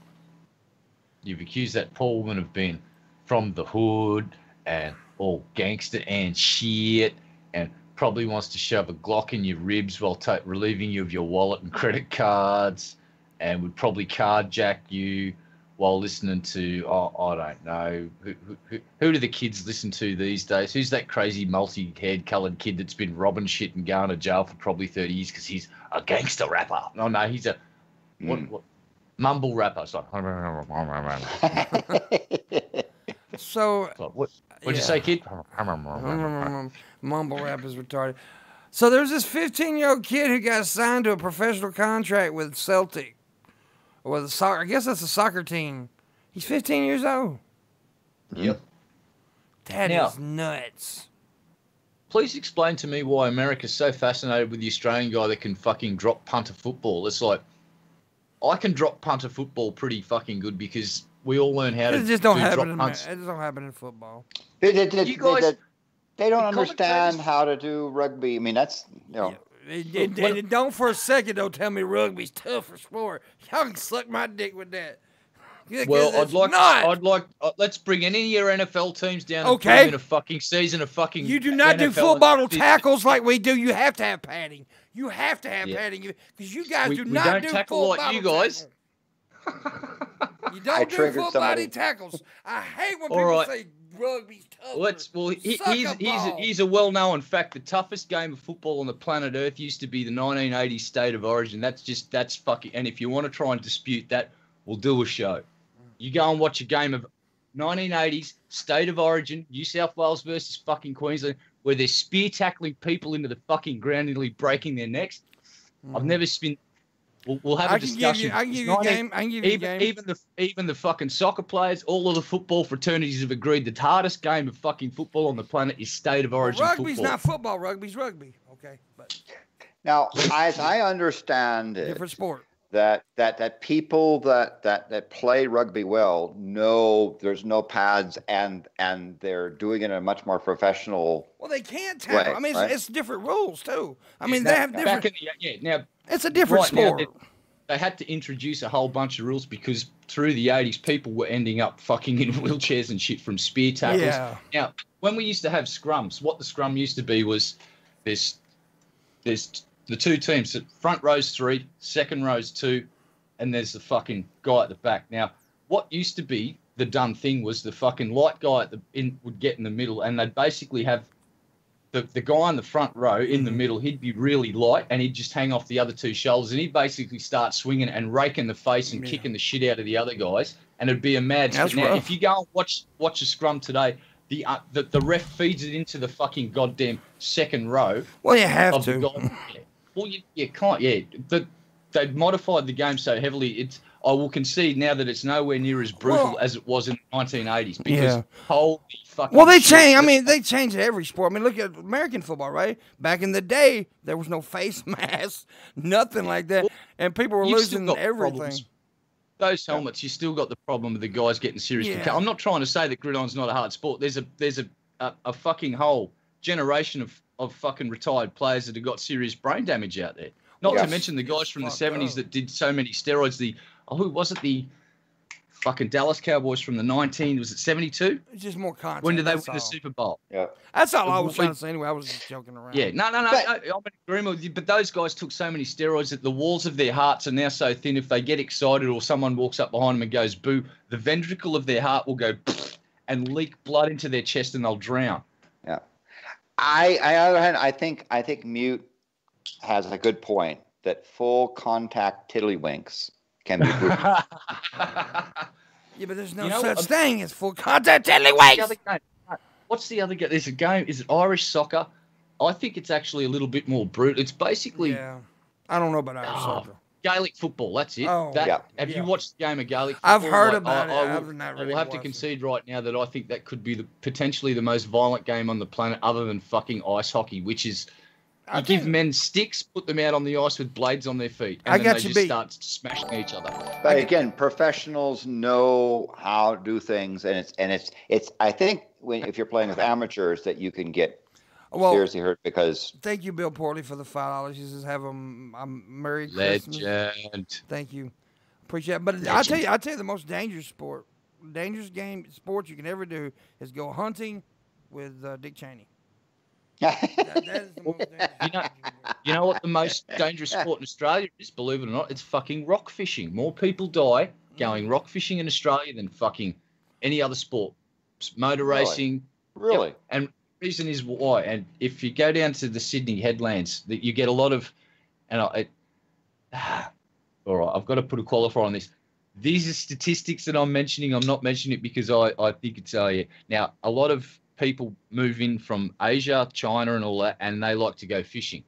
You've accused that poor woman of being from the hood and all gangster and shit, and probably wants to shove a Glock in your ribs while relieving you of your wallet and credit cards, and would probably carjack you while listening to, I don't know, who do the kids listen to these days? Who's that crazy multi-haired coloured kid that's been robbing shit and going to jail for probably 30 years because he's a gangster rapper? Oh, no, he's a... What mumble rapper. So, what'd you say, kid? Mumble rap is retarded. So there's this 15-year-old kid who got signed to a professional contract with Celtic. Or the soccer, I guess that's a soccer team. He's 15 years old. Yep. That is nuts. Please explain to me why America's so fascinated with the Australian guy that can fucking drop punt a football. It's like, I can drop punt a football pretty fucking good because we all learn how to It just don't happen drop punts. It just don't happen in football. They don't understand how to do rugby. I mean, that's, And don't for a second, don't tell me rugby's tough for sport. Y'all can suck my dick with that. Well, I'd like. Let's bring any of your NFL teams down. Okay. And put them in a fucking season of fucking. You do not do full bottle tackles like we do. You have to have padding. You have to have padding because you guys do not do full like bottle you guys. You don't do full body tackles. I hate when people say rugby's tough. Here's a well-known fact. The toughest game of football on the planet Earth used to be the 1980s State of Origin. That's fucking. And if you want to try and dispute that, we'll do a show. You go and watch a game of 1980s State of Origin, New South Wales versus fucking Queensland, where they're spear tackling people into the fucking ground, nearly breaking their necks. I've never spent. We'll have a discussion. I can give you a game. I can give you a game. Even the fucking soccer players, all of the football fraternities have agreed the hardest game of fucking football on the planet is State of Origin football. Rugby's not football. Rugby's rugby. Okay, but now as I understand it, different sport. that people that play rugby well know there's no pads and they're doing it in a much more professional. Well, they can't tackle. way, I mean, right? it's different rules too. I mean, they have different. Now It's a different right now, sport. they had to introduce a whole bunch of rules because through the 80s, people were ending up fucking in wheelchairs and shit from spear tackles. Yeah. Now, when we used to have scrums, what the scrum used to be was there's the two teams. The front row's 3, second row's 2, and there's the fucking guy at the back. Now, what used to be the done thing was the fucking light guy would get in the middle, and they'd basically have the guy in the front row in the middle. He'd be really light, and he'd just hang off the other two shoulders, and he'd basically start swinging and raking the face and kicking the shit out of the other guys, and it'd be a mad. That's now, rough. if you go and watch a scrum today, the ref feeds it into the fucking goddamn second row. Well, you have of to. the guy. Yeah. Well, you can't. Yeah, they've modified the game so heavily. I will concede now that it's nowhere near as brutal as it was in the 1980s. Because holy fucking. Well, they shit. change. I mean, they changed every sport. I mean, look at American football, right? Back in the day, there was no face mask, nothing like that, and people were You've still losing got everything. problems. Those helmets, you still got the problem of the guys getting serious. I'm not trying to say that gridiron's not a hard sport. There's a fucking whole generation of fucking retired players that have got serious brain damage out there. Not to mention the guys from the 70s that did so many steroids. Who was it? The fucking Dallas Cowboys from the was it 72? It's just more content. When did they win that's the all. Super Bowl? Yeah. That's all I was trying to say. Anyway, I was just joking around. Yeah, no, I'm in agreement with you. But those guys took so many steroids that the walls of their hearts are now so thin. If they get excited or someone walks up behind them and goes boo, the ventricle of their heart will go and leak blood into their chest and they'll drown. Yeah. On the other hand, I think Mute has a good point that full contact tiddlywinks can be brutal. Yeah, but there's no such thing as full contact tiddlywinks. What's the other game? There's a game. Is it Irish soccer? I think it's actually a little bit more brutal. It's basically. Yeah. I don't know about Irish soccer. Gaelic football. That's it. Oh, Have you watched the game of Gaelic football? I've heard about it. I will have to concede right now that I think that could be potentially the most violent game on the planet, other than fucking ice hockey, which is. You give men sticks, put them out on the ice with blades on their feet, and then they just start smashing each other. But again, professionals know how to do things, and it's. I think if you're playing with amateurs, that you can get seriously hurt because. Thank you, Bill Portley, for the $5. He says, "Have a Merry Christmas." Legend. Thank you, appreciate it. But I tell you, the most dangerous sport you can ever do is go hunting with Dick Cheney. That is the most dangerous. You know what the most dangerous sport in Australia is? Believe it or not, it's fucking rock fishing. More people die going rock fishing in Australia than fucking any other sport. Motor racing. Really? Yep. And the reason is why. And if you go down to the Sydney headlands, that you get a lot of. And all right, I've got to put a qualifier on this. These are statistics that I'm mentioning. I'm not mentioning it because I think it's Now, a lot of people move in from Asia, China, and all that, and they like to go fishing.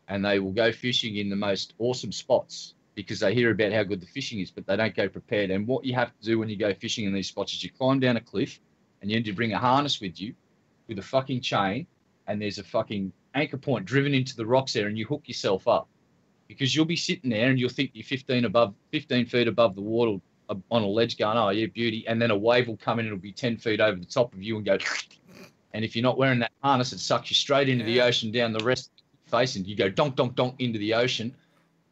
And they will go fishing in the most awesome spots because they hear about how good the fishing is, but they don't go prepared. And what you have to do when you go fishing in these spots is you climb down a cliff and you need to bring a harness with you with a fucking chain, and there's a fucking anchor point driven into the rocks there, and you hook yourself up because you'll be sitting there and you'll think you're 15 feet above the water on a ledge going, oh, yeah, beauty. And then a wave will come in and it'll be 10 feet over the top of you and go... And if you're not wearing that harness, it sucks you straight into the ocean down the rest of the face, and you go donk, donk, donk into the ocean,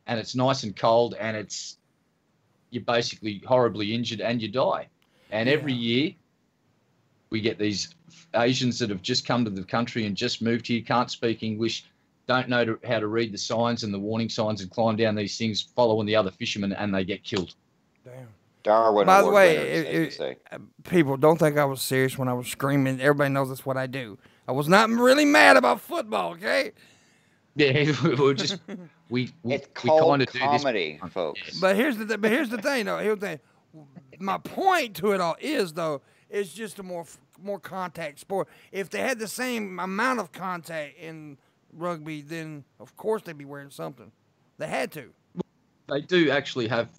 and it's nice and cold, and you're basically horribly injured and you die. And every year we get these Asians that have just come to the country and just moved here, can't speak English, don't know how to read the signs and the warning signs and climb down these things following the other fishermen, and they get killed. Damn. Darwin. By the way, people don't think I was serious when I was screaming. Everybody knows that's what I do. I was not really mad about football, okay? Yeah, we're just we kind of do comedy, this, folks. But here's the thing, though. Here's the thing. My point to it all is it's just a more contact sport. If they had the same amount of contact in rugby, then of course they'd be wearing something. They had to. They do actually have.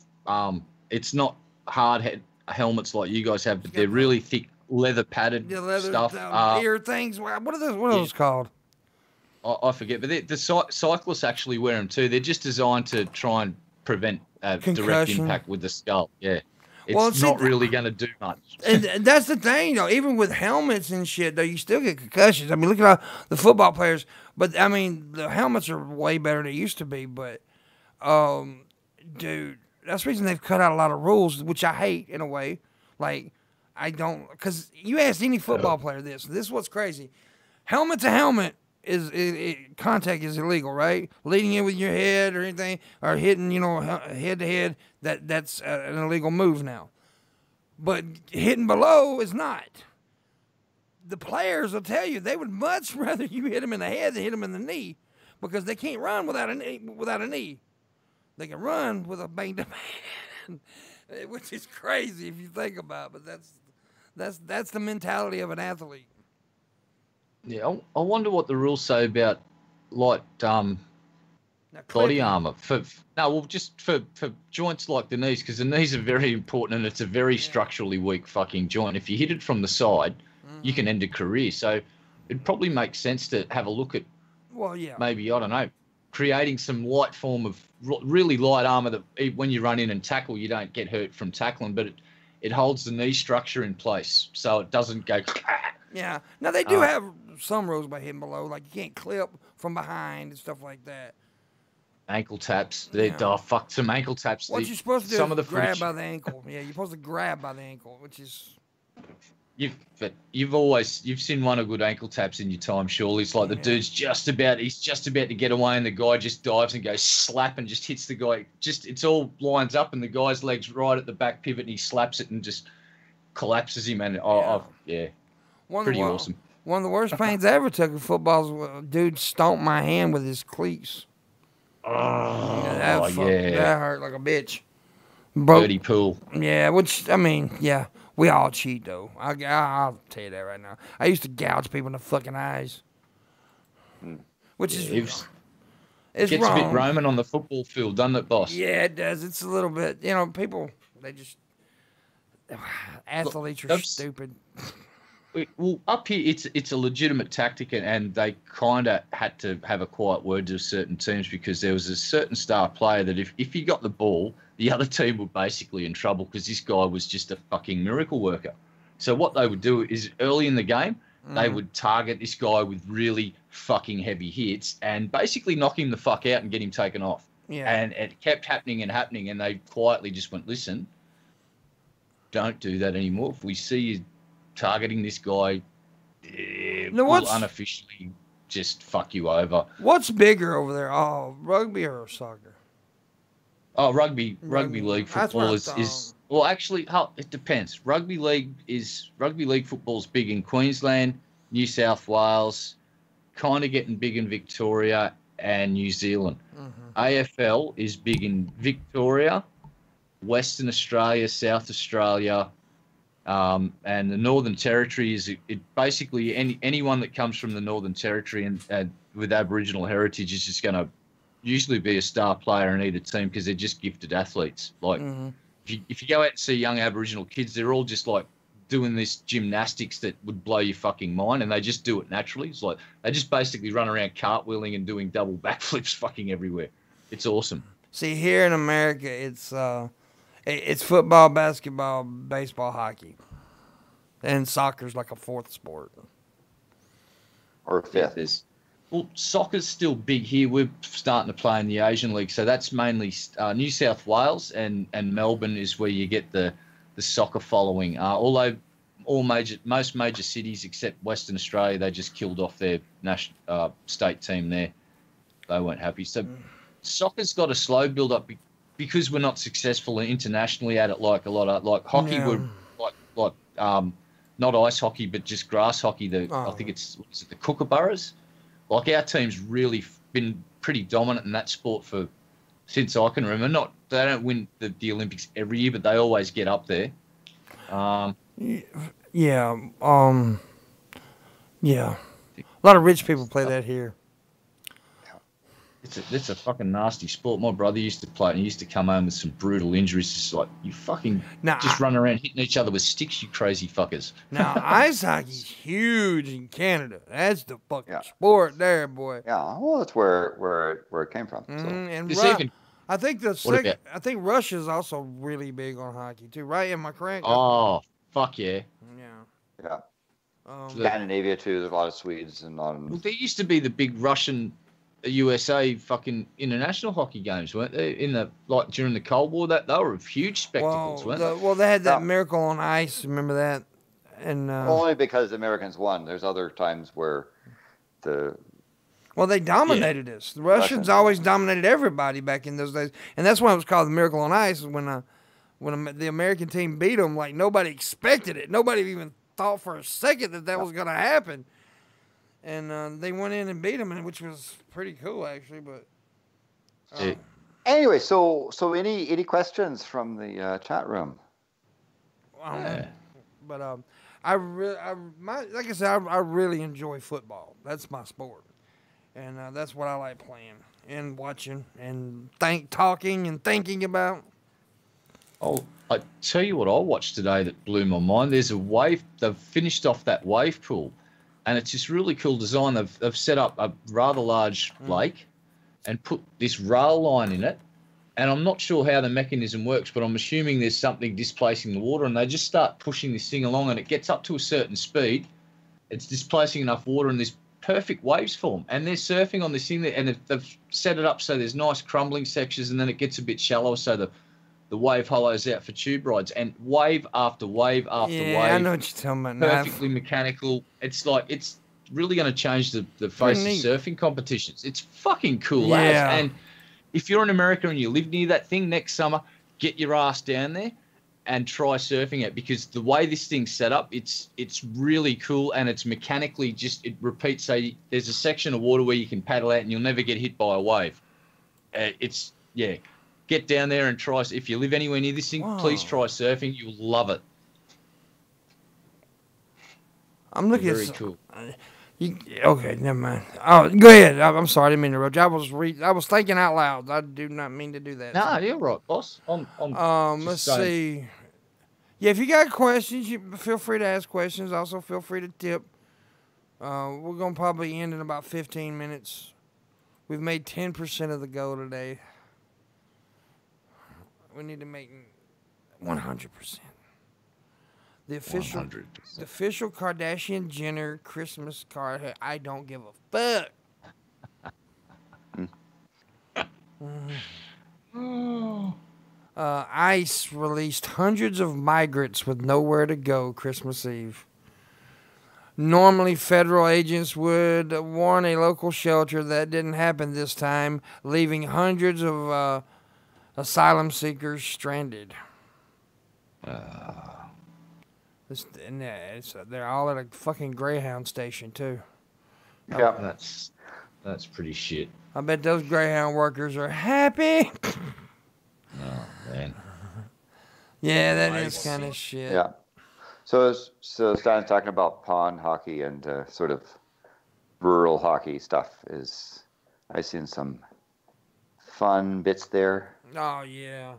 It's not hard helmets like you guys have, but they're really thick leather padded stuff. Ear things. What are those? What are those called? I forget, but the cyclists actually wear them too. They're just designed to try and prevent direct Concussion. impact with the skull. Yeah. It's Well, see, not really going to do much. And that's the thing, though. Even with helmets and shit, though, you still get concussions. I mean, look at all the football players. But I mean, the helmets are way better than they used to be. But, dude, that's the reason they've cut out a lot of rules, which I hate in a way. Like, I don't, because you ask any football player this. This is what's crazy. Helmet to helmet contact is illegal, right? Leading in with your head or anything, or hitting, head to head. That's an illegal move now. But hitting below is not. The players will tell you they would much rather you hit them in the head than hit them in the knee, because they can't run without a knee. They can run with a banged up hand, which is crazy if you think about it. But that's the mentality of an athlete. Yeah, I wonder what the rules say about light body armor just for joints like the knees, because the knees are very important and it's a very structurally weak fucking joint. If you hit it from the side, you can end a career. So it'd probably make sense to have a look at, maybe, I don't know, creating some light form of really light armor that when you run in and tackle, you don't get hurt from tackling, but it holds the knee structure in place so it doesn't go. Yeah. Now they do have some rules by hitting below, like you can't clip from behind and stuff like that. Ankle taps. Fuck, some ankle taps. What you're supposed to do is grab by the ankle. Yeah, you're supposed to grab by the ankle, which is... You've seen one of good ankle taps in your time, surely. It's like the dude's just about to get away and the guy just dives and goes slap and just hits the guy. It's all lines up and the guy's leg's right at the back pivot and he slaps it and just collapses him. And pretty awesome. One of the worst pains I ever took in football was when a dude stomped my hand with his cleats. That hurt like a bitch. Dirty pool. Yeah, which, I mean, yeah, we all cheat, though. I'll tell you that right now. I used to gouge people in the fucking eyes. Which is... It gets wrong. A bit Roman on the football field, doesn't it, boss? Yeah, it does. It's a little bit, people, they just... Athletes are stupid. Well, up here, it's a legitimate tactic, and they kind of had to have a quiet word to certain teams because there was a certain star player that if he got the ball, the other team were basically in trouble because this guy was just a fucking miracle worker. So what they would do is early in the game, they would target this guy with really fucking heavy hits and basically knock him the fuck out and get him taken off. Yeah. And it kept happening, and they quietly just went, listen, don't do that anymore. If we see you targeting this guy, we'll unofficially just fuck you over. What's bigger over there? Oh, rugby or soccer? Oh, rugby league football is well, actually, it depends. Rugby league football is big in Queensland, New South Wales, kind of getting big in Victoria and New Zealand. AFL is big in Victoria, Western Australia, South Australia. And the Northern Territory is basically anyone that comes from the Northern Territory and with Aboriginal heritage is just going to usually be a star player in either team because they're just gifted athletes. Like if you go out and see young Aboriginal kids, they're all just like doing this gymnastics that would blow your fucking mind, and they just do it naturally. It's like they just basically run around cartwheeling and doing double backflips fucking everywhere. It's awesome. See, here in America, it's football, basketball, baseball, hockey. And soccer's like a fourth sport. Or fifth. Well, soccer's still big here. We're starting to play in the Asian League. So that's mainly New South Wales and Melbourne is where you get the soccer following. Although most major cities except Western Australia, they just killed off their national state team there. They weren't happy. So soccer's got a slow build-up because we're not successful internationally at it like a lot of like hockey. We're like not ice hockey but just grass hockey. I think it's the Kookaburras. Like our team's really been pretty dominant in that sport since I can remember. They don't win the Olympics every year, but they always get up there. A lot of rich people play that here. It's a fucking nasty sport. My brother used to play it and he used to come home with some brutal injuries. It's like, you fucking run around hitting each other with sticks, you crazy fuckers. Now, ice hockey's huge in Canada. That's the fucking sport there, boy. Yeah, well, that's where it came from. So. And I think What about? I think Russia's also really big on hockey too, right? Am I correct? Oh, fuck yeah. Yeah. Yeah. The- Scandinavia too. There's a lot of Swedes and a lot Well, of. there used to be the big Russian, USA fucking international hockey games, weren't they? In the like during the Cold War, that they were huge spectacles, weren't they? Well, they had that Yeah. Miracle on Ice. Remember that? And Only because the Americans won. There's other times where the well, they dominated us. The Russians always dominated everybody back in those days, and that's why it was called the Miracle on Ice. When the American team beat them, like nobody expected it. Nobody even thought for a second that was going to happen. And they went in and beat them, which was pretty cool actually. But anyway, so any questions from the chat room? But like I said, I really enjoy football. That's my sport, and that's what I like playing and watching and talking and thinking about. Oh, I tell you what I watched today that blew my mind. There's a wave. They've finished off that wave pool, and it's this really cool design. They've set up a rather large lake and put this rail line in it. And I'm not sure how the mechanism works, but I'm assuming there's something displacing the water, and they just start pushing this thing along, and it gets up to a certain speed. It's displacing enough water, and there's perfect waves form. And they're surfing on this thing, and they've set it up so there's nice crumbling sections, and then it gets a bit shallower, so the wave hollows out for tube rides. And wave after wave after wave. Yeah, I know what you're talking about. Perfectly mechanical. It's like it's really going to change the face of surfing competitions. It's fucking cool, lads. And if you're in America and you live near that thing next summer, get your ass down there and try surfing it, because the way this thing's set up, it's really cool, and it's mechanically it repeats. Say there's a section of water where you can paddle out and you'll never get hit by a wave. Get down there and try. If you live anywhere near this thing, please try surfing. You'll love it. I'm looking very cool. Okay, never mind. Oh, go ahead. I'm sorry, I didn't mean to interrupt you. I was thinking out loud. I do not mean to do that. Nah, you're right, boss. Let's see. Yeah, if you got questions, you feel free to ask questions. Also, feel free to tip. We're gonna probably end in about 15 minutes. We've made 10% of the goal today. We need to make 100%. The official Kardashian Jenner Christmas card. I don't give a fuck. ICE released hundreds of migrants with nowhere to go Christmas Eve. Normally, federal agents would warn a local shelter. That didn't happen this time, leaving hundreds of asylum seekers stranded. They're all at a fucking Greyhound station too. Yeah, that's pretty shit. I bet those Greyhound workers are happy. Oh man. Yeah, that is kind of shit. Yeah. So Stan's talking about pond hockey and sort of rural hockey stuff. I've seen some fun bits there. Oh yeah.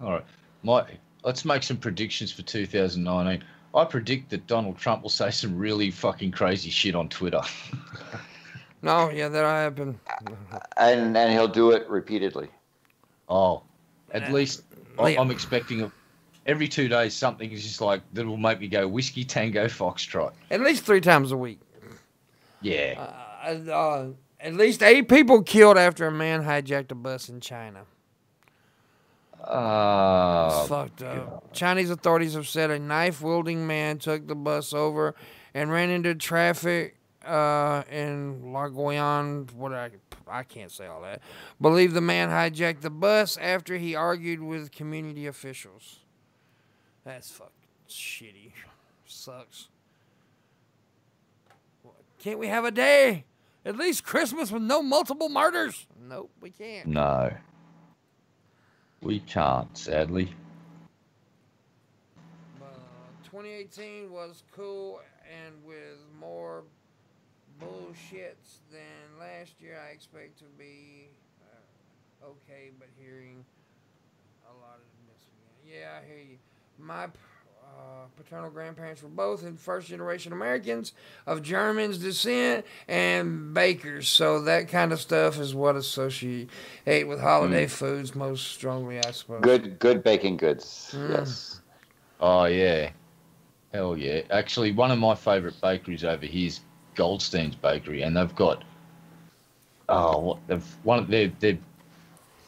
All right, let's make some predictions for 2019. I predict that Donald Trump will say some really fucking crazy shit on Twitter. No, yeah, that'll happen. And he'll do it repeatedly. Oh, at least I'm expecting every 2 days something is just like that will make me go whiskey tango foxtrot. At least 3 times a week. Yeah. At least 8 people killed after a man hijacked a bus in China. It's fucked up. God. Chinese authorities have said a knife-wielding man took the bus over and ran into traffic in Laguian. I can't say all that. Believe the man hijacked the bus after he argued with community officials. That's fucking shitty. Sucks. Can't we have a day? At least Christmas with no multiple murders? Nope, we can't. No. We can't, sadly. 2018 was cool and with more bullshits than last year. I expect to be okay, but hearing a lot of this again. Yeah, I hear you. paternal grandparents were both in first-generation Americans of Germans descent and bakers. So that kind of stuff is what associate with holiday foods most strongly, I suppose. Good baking goods. Yes. Oh yeah, hell yeah. Actually, one of my favourite bakeries over here is Goldstein's Bakery, and they've got they've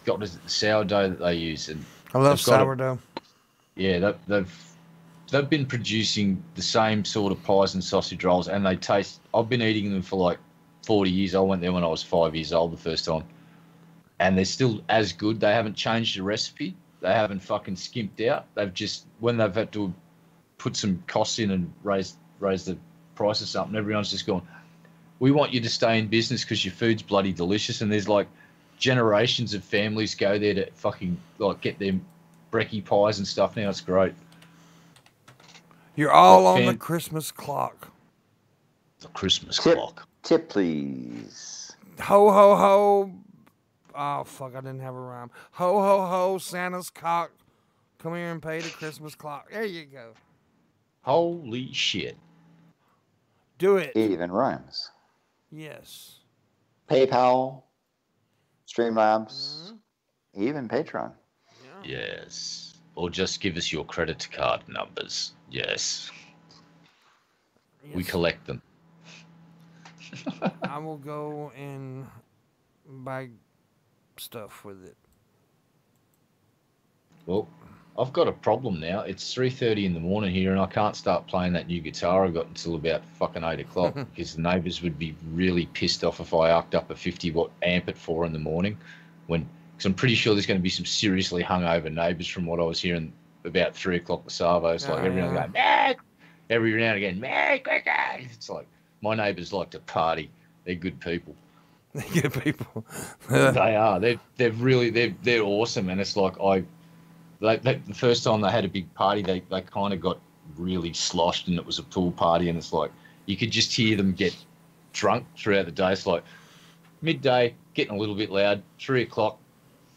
got the sourdough that they use, and I love sourdough. They've been producing the same sort of pies and sausage rolls, and they taste. I've been eating them for like 40 years. I went there when I was 5 years old the first time, and they're still as good. They haven't changed the recipe. They haven't fucking skimped out. They've just, when they've had to put some costs in and raise the price of something, everyone's just gone, we want you to stay in business because your food's bloody delicious. And there's like generations of families go there to fucking like get their brekkie pies and stuff now. It's great. You're all on the Christmas clock. The Christmas clock. Tip, please. Ho, ho, ho. Oh, fuck, I didn't have a rhyme. Ho, ho, ho, Santa's cock. Come here and pay the Christmas clock. There you go. Holy shit. Do it. It even rhymes. Yes. PayPal, Streamlabs, even Patreon. Yeah. Yes. Or just give us your credit card numbers. Yes. We collect them. I will go and buy stuff with it. Well, I've got a problem now. It's 3:30 in the morning here, and I can't start playing that new guitar I got until about fucking 8 o'clock because the neighbours would be really pissed off if I arced up a 50-watt amp at 4 in the morning. Because I'm pretty sure there's going to be some seriously hungover neighbours from what I was hearing about 3 o'clock the Savo. It's like everyone going, Merry! Every now and again, Merry Christmas! It's like, my neighbours like to party. They're good people. They're good people. They are. They're awesome. And it's like, the first time they had a big party, they kind of got really sloshed, and it was a pool party, and it's like, you could just hear them get drunk throughout the day. It's like, midday, getting a little bit loud, 3 o'clock,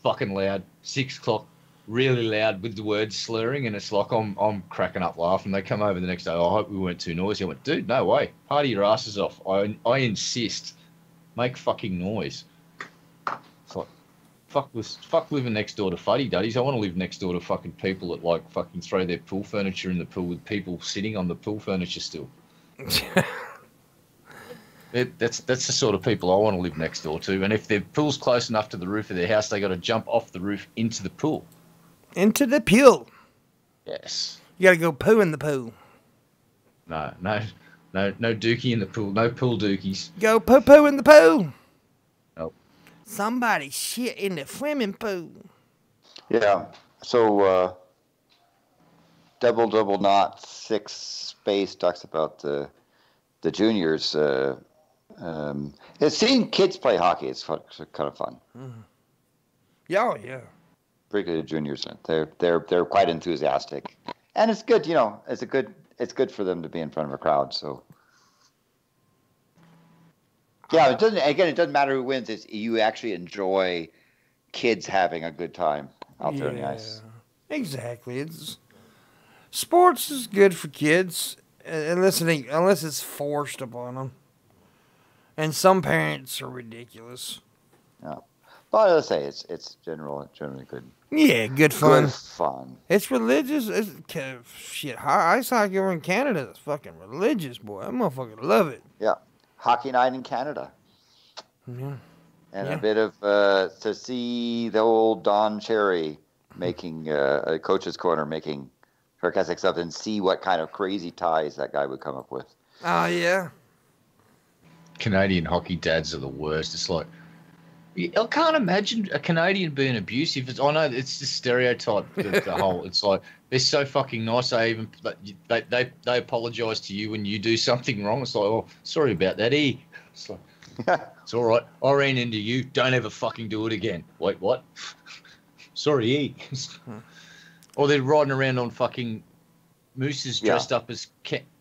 fucking loud, 6 o'clock, really loud with the words slurring, and it's like I'm cracking up laughing. They come over the next day, I hope we weren't too noisy. I went, dude, no way. Party your asses off. I insist. Make fucking noise. It's like, fuck living next door to fuddy-duddies. I want to live next door to fucking people that like fucking throw their pool furniture in the pool with people sitting on the pool furniture still. That's the sort of people I want to live next door to. And if their pool's close enough to the roof of their house, they got to jump off the roof into the pool. Into the pool. Yes. You got to go poo in the pool. No dookie in the pool. No pool dookies. Go poo in the pool. Nope. Somebody shit in the swimming pool. Yeah. So, double knot 6 space talks about the juniors. Seeing kids play hockey is kind of fun. Mm-hmm. Yeah, yeah. Particularly the juniors, they're quite enthusiastic, and it's good. You know, it's good for them to be in front of a crowd. So, yeah, it doesn't matter who wins. It's you actually enjoy kids having a good time out there on the ice. Exactly. Sports is good for kids, unless it's forced upon them. And some parents are ridiculous. Yeah, but let's say it's generally good. Yeah, good fun. Good fun. It's religious. Shit, ice hockey over in Canada is fucking religious, boy. I motherfucking love it. Yeah, hockey night in Canada. Yeah. And a bit of to see the old Don Cherry making a coach's corner making sarcastic stuff and see what kind of crazy ties that guy would come up with. Oh yeah. Canadian hockey dads are the worst. It's like, I can't imagine a Canadian being abusive. I know it's the stereotype. The whole. It's like they're so fucking nice. They apologise to you when you do something wrong. It's like, oh, sorry about that. It's like, it's all right. I ran into you. Don't ever fucking do it again. Wait, what? Sorry, Or they're riding around on fucking mooses dressed up as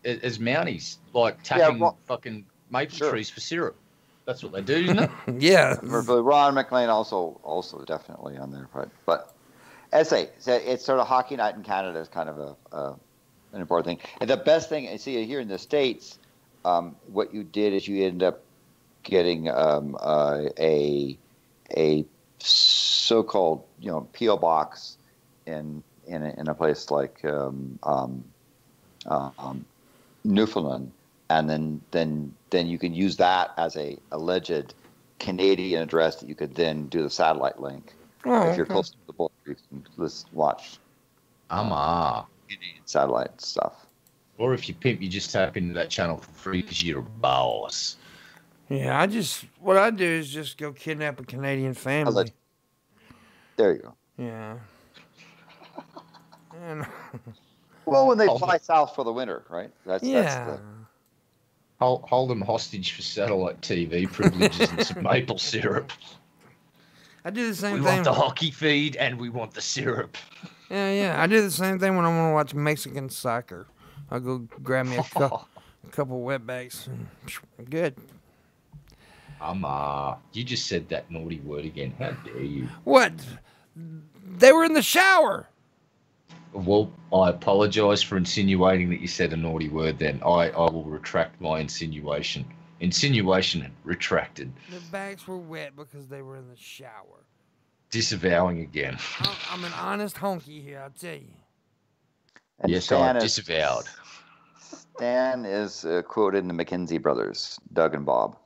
Mounties, like tapping fucking maple trees for syrup. That's what they do, isn't it? Yeah. Ron McLean also definitely on there, but as I say, it's sort of hockey night in Canada is kind of an important thing. And the best thing, I see here in the States, what you did is you ended up getting a so-called P.O. box in a place like Newfoundland, and then you can use that as a alleged Canadian address that you could then do the satellite link. If you're close to the border, you can just watch Canadian satellite stuff. Or if you pimp, you just tap into that channel for free because you're a boss. Yeah, what I do is just go kidnap a Canadian family. There you go. Yeah. And well, when they fly south for the winter, right? That's Hold them hostage for satellite TV privileges and some maple syrup. I do the same thing. We want the hockey feed and we want the syrup. Yeah. I do the same thing when I want to watch Mexican soccer. I'll go grab me a couple wetbacks. Good. You just said that naughty word again. How dare you? What? They were in the shower. Well, I apologise for insinuating that you said a naughty word then. I will retract my insinuation. Insinuation retracted. Their backs were wet because they were in the shower. Disavowing again. I'm an honest honky here, I'll tell you. And yes, I disavowed. Stan is quoted in the McKenzie brothers, Doug and Bob.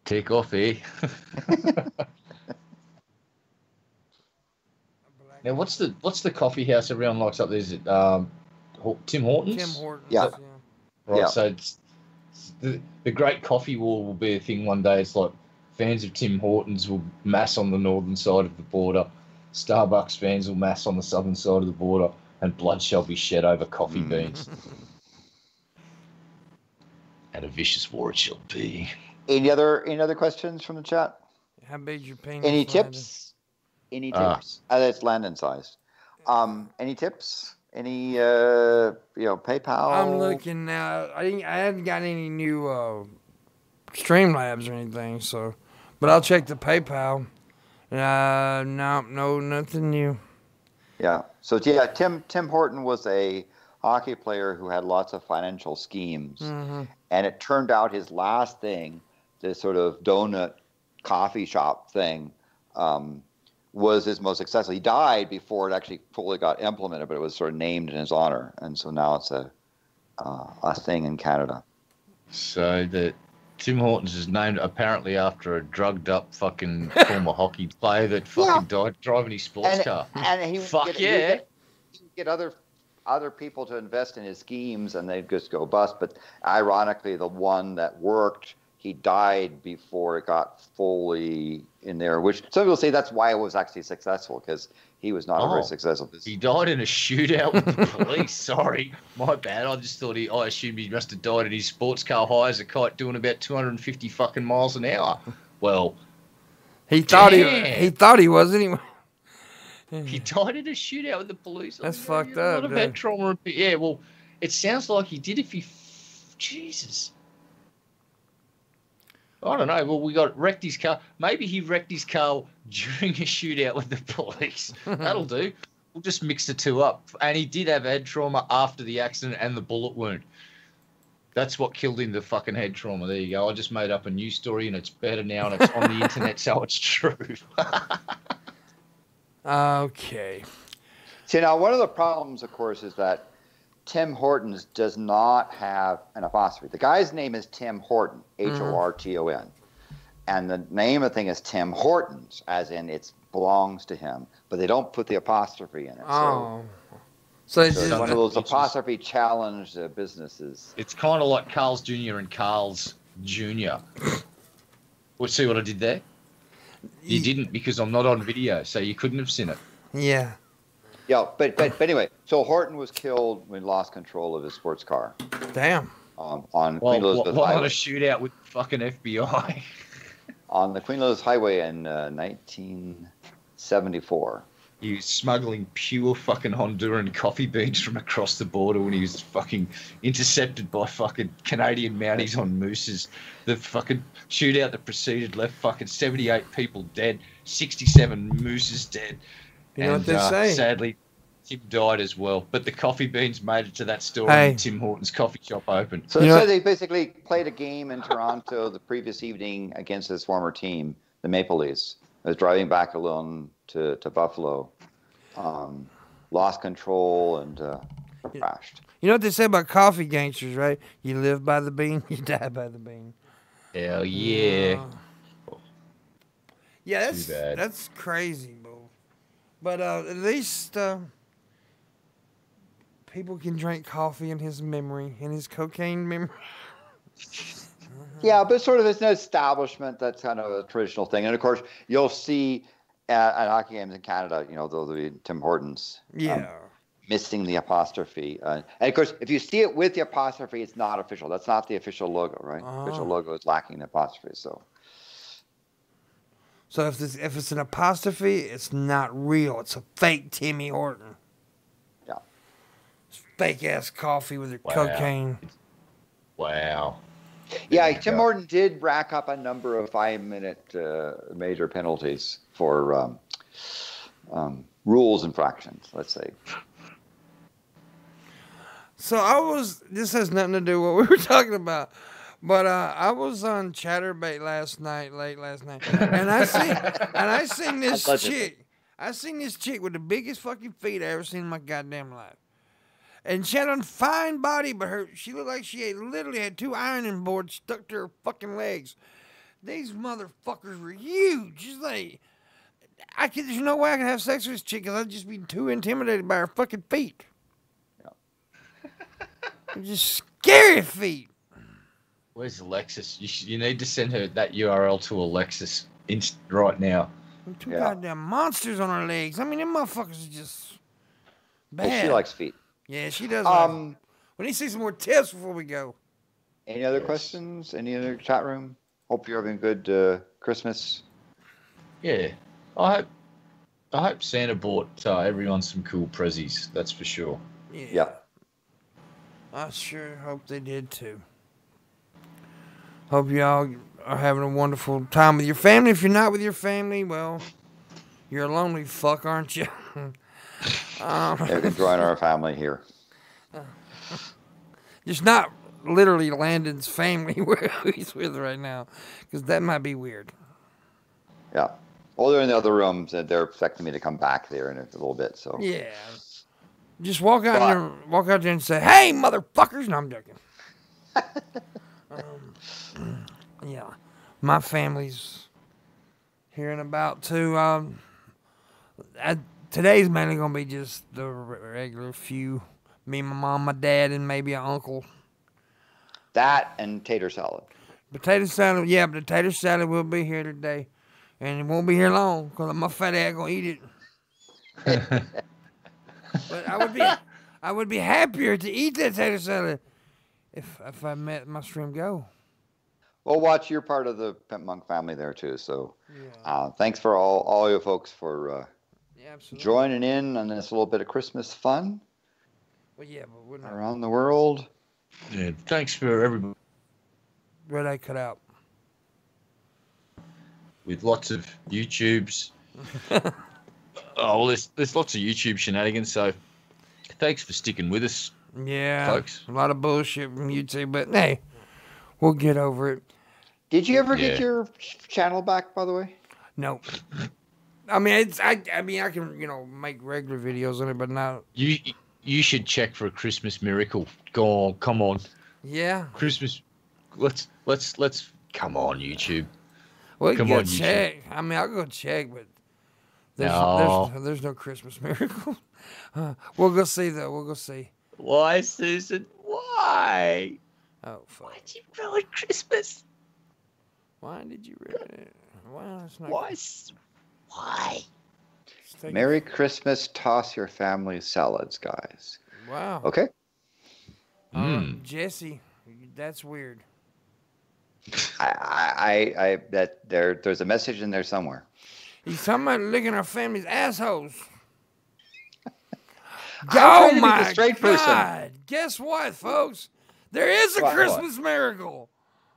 Take off, eh? Now, what's the coffee house everyone likes up there? Is it Tim Hortons? Tim Hortons. Yeah. Right. Yeah. So the Great Coffee War will be a thing one day. It's like fans of Tim Hortons will mass on the northern side of the border. Starbucks fans will mass on the southern side of the border, and blood shall be shed over coffee beans. And a vicious war it shall be. Any other questions from the chat? How big's your penis? Any tips? Any tips? That's Landon sized. Any tips? Any PayPal? I'm looking now. I hadn't got any new Streamlabs or anything, so but I'll check the PayPal. No, nothing new. Yeah. So yeah, Tim Horton was a hockey player who had lots of financial schemes, and it turned out his last thing, this sort of donut coffee shop thing, was his most successful. He died before it actually fully got implemented, but it was sort of named in his honor, and so now it's a thing in Canada. So that Tim Hortons is named apparently after a drugged up fucking former hockey player that fucking died driving his sports car. And he would get other people to invest in his schemes, and they'd just go bust. But ironically, the one that worked, he died before it got fully in there, which some people say that's why it was actually successful, because he was not a very successful business. He died in a shootout with the police. Sorry, my bad. I just thought I assumed he must have died in his sports car high as a kite doing about 250 fucking miles an hour. Well, he thought he was anyway. He died in a shootout with the police. That's fucked up. Not about trauma. Yeah, well, it sounds like he did. Jesus. I don't know. Well, we got wrecked his car. Maybe he wrecked his car during a shootout with the police. That'll do. We'll just mix the two up. And he did have head trauma after the accident and the bullet wound. That's what killed him, the fucking head trauma. There you go. I just made up a news story, and it's better now, and it's on the internet, so it's true. Okay. See, now, one of the problems, of course, is that Tim Hortons does not have an apostrophe. The guy's name is Tim Horton, Horton. And the name of the thing is Tim Hortons, as in it belongs to him. But they don't put the apostrophe in it. So it's one of those apostrophe challenged businesses. It's kind of like Carl's Jr. and Carl's Jr. Well, see what I did there? You didn't, because I'm not on video, so you couldn't have seen it. Yeah. Yeah, but anyway, so Horton was killed when he lost control of his sports car. Damn. On Queen Elizabeth Highway. On a shootout with fucking FBI. On the Queen Elizabeth Highway in 1974. He was smuggling pure fucking Honduran coffee beans from across the border when he was fucking intercepted by fucking Canadian Mounties on mooses. The fucking shootout that preceded left fucking 78 people dead, 67 mooses dead. You know what they say? Sadly, Tim died as well, but the coffee beans made it to that store Hey. and Tim Hortons coffee shop opened. So You it know- said they basically played a game in Toronto the previous evening against his former team, the Maple Leafs. I was driving back alone to Buffalo, lost control and crashed. You know what they say about coffee gangsters, right? You live by the bean, you die by the bean. Hell yeah. Yeah, Too bad. that's crazy, bro. But at least people can drink coffee in his memory, in his cocaine memory. Yeah, but sort of it's an establishment that's kind of a traditional thing. And of course, you'll see at hockey games in Canada, you know, there'll be Tim Hortons. Yeah. Missing the apostrophe. And of course, if you see it with the apostrophe, it's not official. That's not the official logo, right? The official logo is lacking the apostrophe. So if it's an apostrophe, it's not real. It's a fake Timmy Horton. yeah. It's fake ass coffee with cocaine. Wow. Yeah, you Tim go. Horton did rack up a number of 5-minute major penalties for rules infractions, let's say. So this has nothing to do with what we were talking about, but I was on Chatterbait late last night, and I seen this chick. I seen this chick with the biggest fucking feet I ever seen in my goddamn life. And she had a fine body, but she looked like she literally had 2 ironing boards stuck to her fucking legs. These motherfuckers were huge. She's like, there's no way I could have sex with this chick because I'd just be too intimidated by her fucking feet. Just scary feet. Where's Alexis? You need to send her that URL to Alexis right now. 2 goddamn monsters on her legs. I mean, them motherfuckers are just bad. Hey, she likes feet. Yeah, she does. We need to see some more tips before we go. Any other questions? Any other chat room? Hope you're having a good Christmas. Yeah, I hope Santa bought everyone some cool prezzies. That's for sure. Yeah. I sure hope they did too. Hope y'all are having a wonderful time with your family. If you're not with your family, well, you're a lonely fuck, aren't you? You can join our family here. Just not literally Landon's family where he's with right now, because that might be weird. Yeah. Well, they're in the other rooms, and they're expecting me to come back there in a little bit. So Yeah. Just walk out there and say, "Hey, motherfuckers!" No, I'm joking. Yeah, my family's here and about too. Today's mainly gonna be just the regular few. Me, my mom, my dad, and maybe an uncle. that and tater salad. Potato salad, yeah, but the tater salad will be here today, and it won't be here long because my fat ass gonna eat it. But I would be happier to eat that tater salad if I met my stream go. Well, watch, you're part of the Pimpmunk family there too. So thanks for all you folks for Absolutely. joining in on this little bit of Christmas fun Well, yeah, but we're not. around the world. Yeah, thanks for everybody. Where they cut out. With lots of YouTubes. Well, there's lots of YouTube shenanigans, so thanks for sticking with us, Yeah, folks. a lot of bullshit from YouTube, but hey, we'll get over it. Did you ever get your channel back, by the way? No. I mean, I can, make regular videos on it, but not. You should check for a Christmas miracle. Go on, come on. Yeah. Christmas. Let's come on, YouTube. Well, Come you on, gotta YouTube. check. I mean, I'll go check, but there's no Christmas miracle. We'll go see though. We'll go see. Why, Susan? Why? Oh fuck! Why'd you ruin Christmas? Why did you ruin it? Well, it's not. Why? Why? Just take Merry Christmas. Toss your family salads, guys. it. Wow. Okay. Jesse, that's weird. There's a message in there somewhere. He's talking about licking our family's assholes. trying to be the my straight person. God! Guess what, folks? There is a What? Christmas miracle.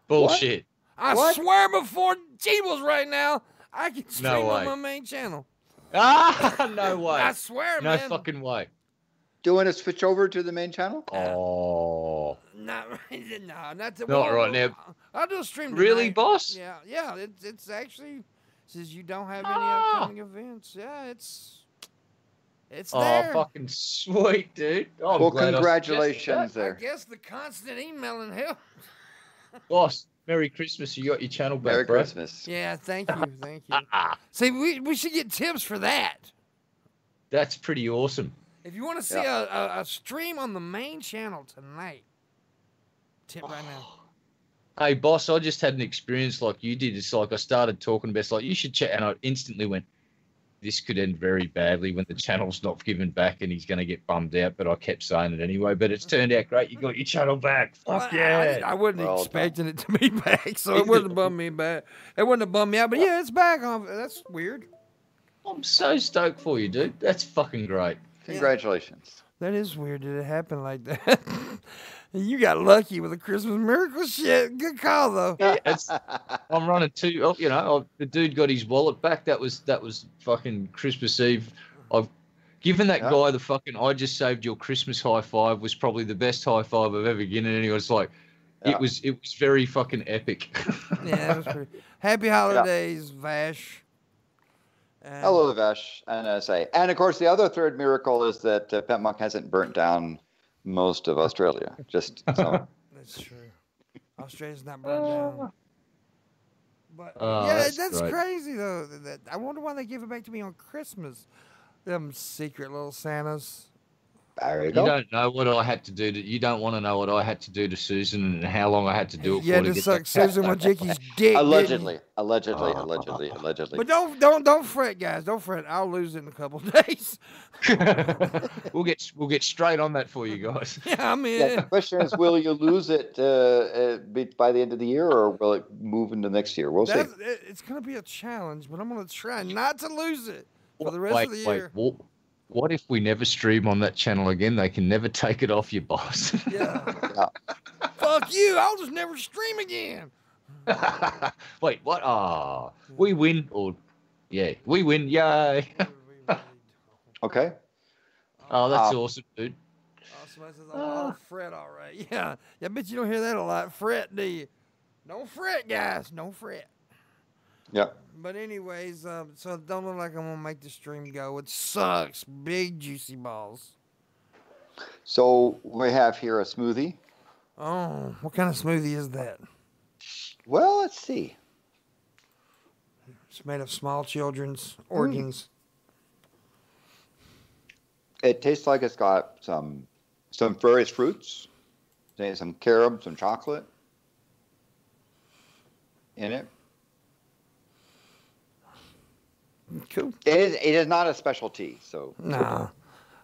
Bullshit. I What? swear before Jeebles right now, I can stream No on way. my main channel. Ah, no way. I swear, No man. fucking way. Do you want to switch over to the main channel? Oh, No, not to. Not right now. I'll do a stream tonight. Really, boss? Yeah. It's actually says you don't have any upcoming events. Yeah, it's there. Oh, fucking sweet, dude. Oh, Well, congratulations there. I guess the constant emailing helped. Boss, Merry Christmas. You got your channel back, Merry bro. Christmas. Yeah, thank you. See, we should get tips for that. That's pretty awesome. If you want to see a stream on the main channel tonight, tip right now. Hey, boss, I just had an experience like you did. It's like I started talking about, it's like, you should check, and I instantly went, this could end very badly when the channel's not given back and he's going to get bummed out, but I kept saying it anyway. But it's turned out great. You got your channel back. Fuck yeah. I wasn't expecting it to be back, so it wouldn't have bummed me back. It wouldn't have bummed me out, but yeah, it's back. That's weird. I'm so stoked for you, dude. That's fucking great. Congratulations. That is weird. Did it happen like that? You got lucky with the Christmas miracle shit. Good call, though. Yeah, I'm running two. Oh, you know, the dude got his wallet back. That was fucking Christmas Eve. I've given that guy the fucking I just saved your Christmas high five was probably the best high five I've ever given. And he was like, it was very fucking epic. Yeah, that was pretty. Happy holidays, Vash. Hello, Vash. And and of course, the other third miracle is that Pimpmunk hasn't burnt down most of Australia. Just so. That's true. Australia's not burned down. But that's crazy though. I wonder why they give it back to me on Christmas. Them secret little Santas. There you go. You don't know what I had to do. You don't want to know what I had to do to Susan and how long I had to do it for. Yeah, to suck Susan Wojcicki's dick. Allegedly. But don't fret, guys. Don't fret. I'll lose it in a couple of days. We'll get straight on that for you guys. Yeah, I'm in. Yeah, the question is, will you lose it by the end of the year, or will it move into next year? We'll see. It's going to be a challenge, but I'm going to try not to lose it for the rest of the year. What if we never stream on that channel again? They can never take it off you, boss. Yeah. Fuck you. I'll just never stream again. Wait, what? We win we win. Yay. Okay. Oh, that's awesome, dude. Somebody says, oh, Fred, all right. Yeah. I bet you don't hear that a lot. Fret, do you? Don't fret, guys. Don't fret. Yeah. But anyways, so it don't look like I'm going to make the stream go. It sucks. Big juicy balls. So we have here a smoothie. Oh, what kind of smoothie is that? Well, let's see. It's made of small children's organs. It tastes like it's got some various fruits, some carob, some chocolate in it. Cool. It is not a specialty, so. Nah.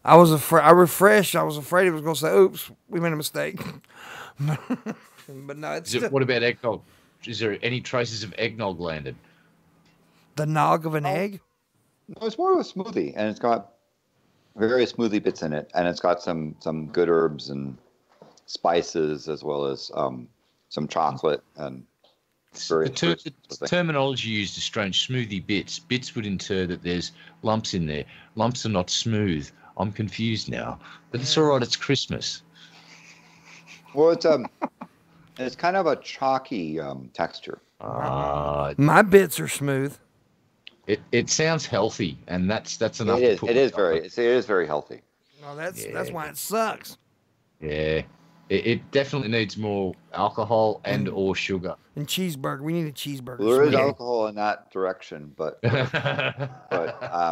I was afraid. I refreshed. I was afraid it was going to say, "Oops, we made a mistake." But no, it's. What about eggnog? Is there any traces of eggnog landed? The nog of an egg? No, it's more of a smoothie, and it's got various smoothie bits in it, and it's got some good herbs and spices, as well as some chocolate and. The terminology used is strange. Smoothie bits. Bits would inter that there's lumps in there. Lumps are not smooth. I'm confused now, but it's all right. It's Christmas. Well, it's kind of a chalky texture. My bits are smooth. It sounds healthy, and that's enough. It is very healthy. No, that's why it sucks. Yeah. It definitely needs more alcohol and or sugar. And cheeseburger. We need a cheeseburger. Well, there is alcohol in that direction, but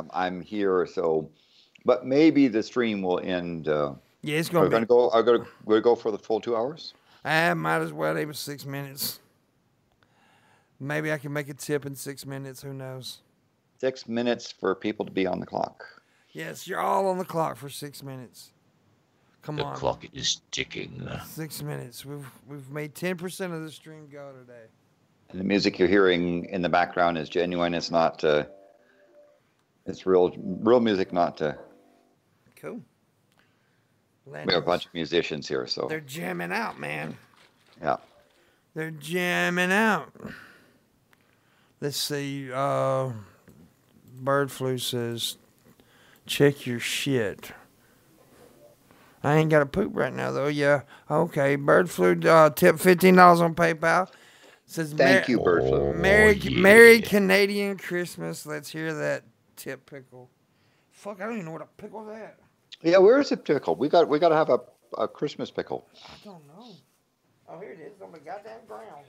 I'm here, so. But maybe the stream will end. Yeah, it's going to be. We're going to go for the full 2 hours? I might as well. Even 6 minutes. Maybe I can make a tip in 6 minutes. Who knows? 6 minutes for people to be on the clock. Yes, you're all on the clock for 6 minutes. Come on. The clock is ticking. 6 minutes. We've made 10% of the stream go today. And the music you're hearing in the background is genuine. It's not. It's real music, not. Cool. We have a bunch of musicians here, so they're jamming out, man. Yeah. They're jamming out. Let's see. Bird Flu says, "Check your shit." I ain't got to poop right now, though. Yeah. Okay. Bird flu tip $15 on PayPal. Says Thank you, Bird Flu. Merry Canadian Christmas. Let's hear that tip pickle. Fuck, I don't even know what a pickle is at. Yeah, where is it pickle? We got to have a Christmas pickle. I don't know. Oh, here it is on the goddamn ground.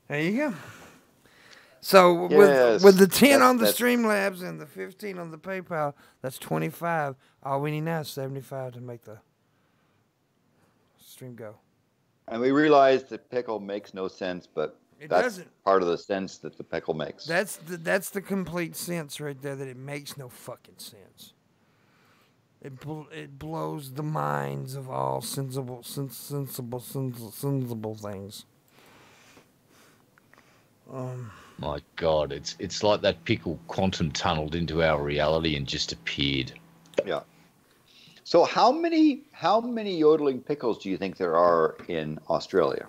There you go. So with the 10 on the Streamlabs and the 15 on the PayPal, that's 25. All we need now is 75 to make the stream go. And we realize that pickle makes no sense, but that's part of the sense that the pickle makes. That's the complete sense right there, that it makes no fucking sense. It blows the minds of all sensible things. My God, it's like that pickle quantum tunneled into our reality and just appeared. Yeah. So how many yodeling pickles do you think there are in Australia?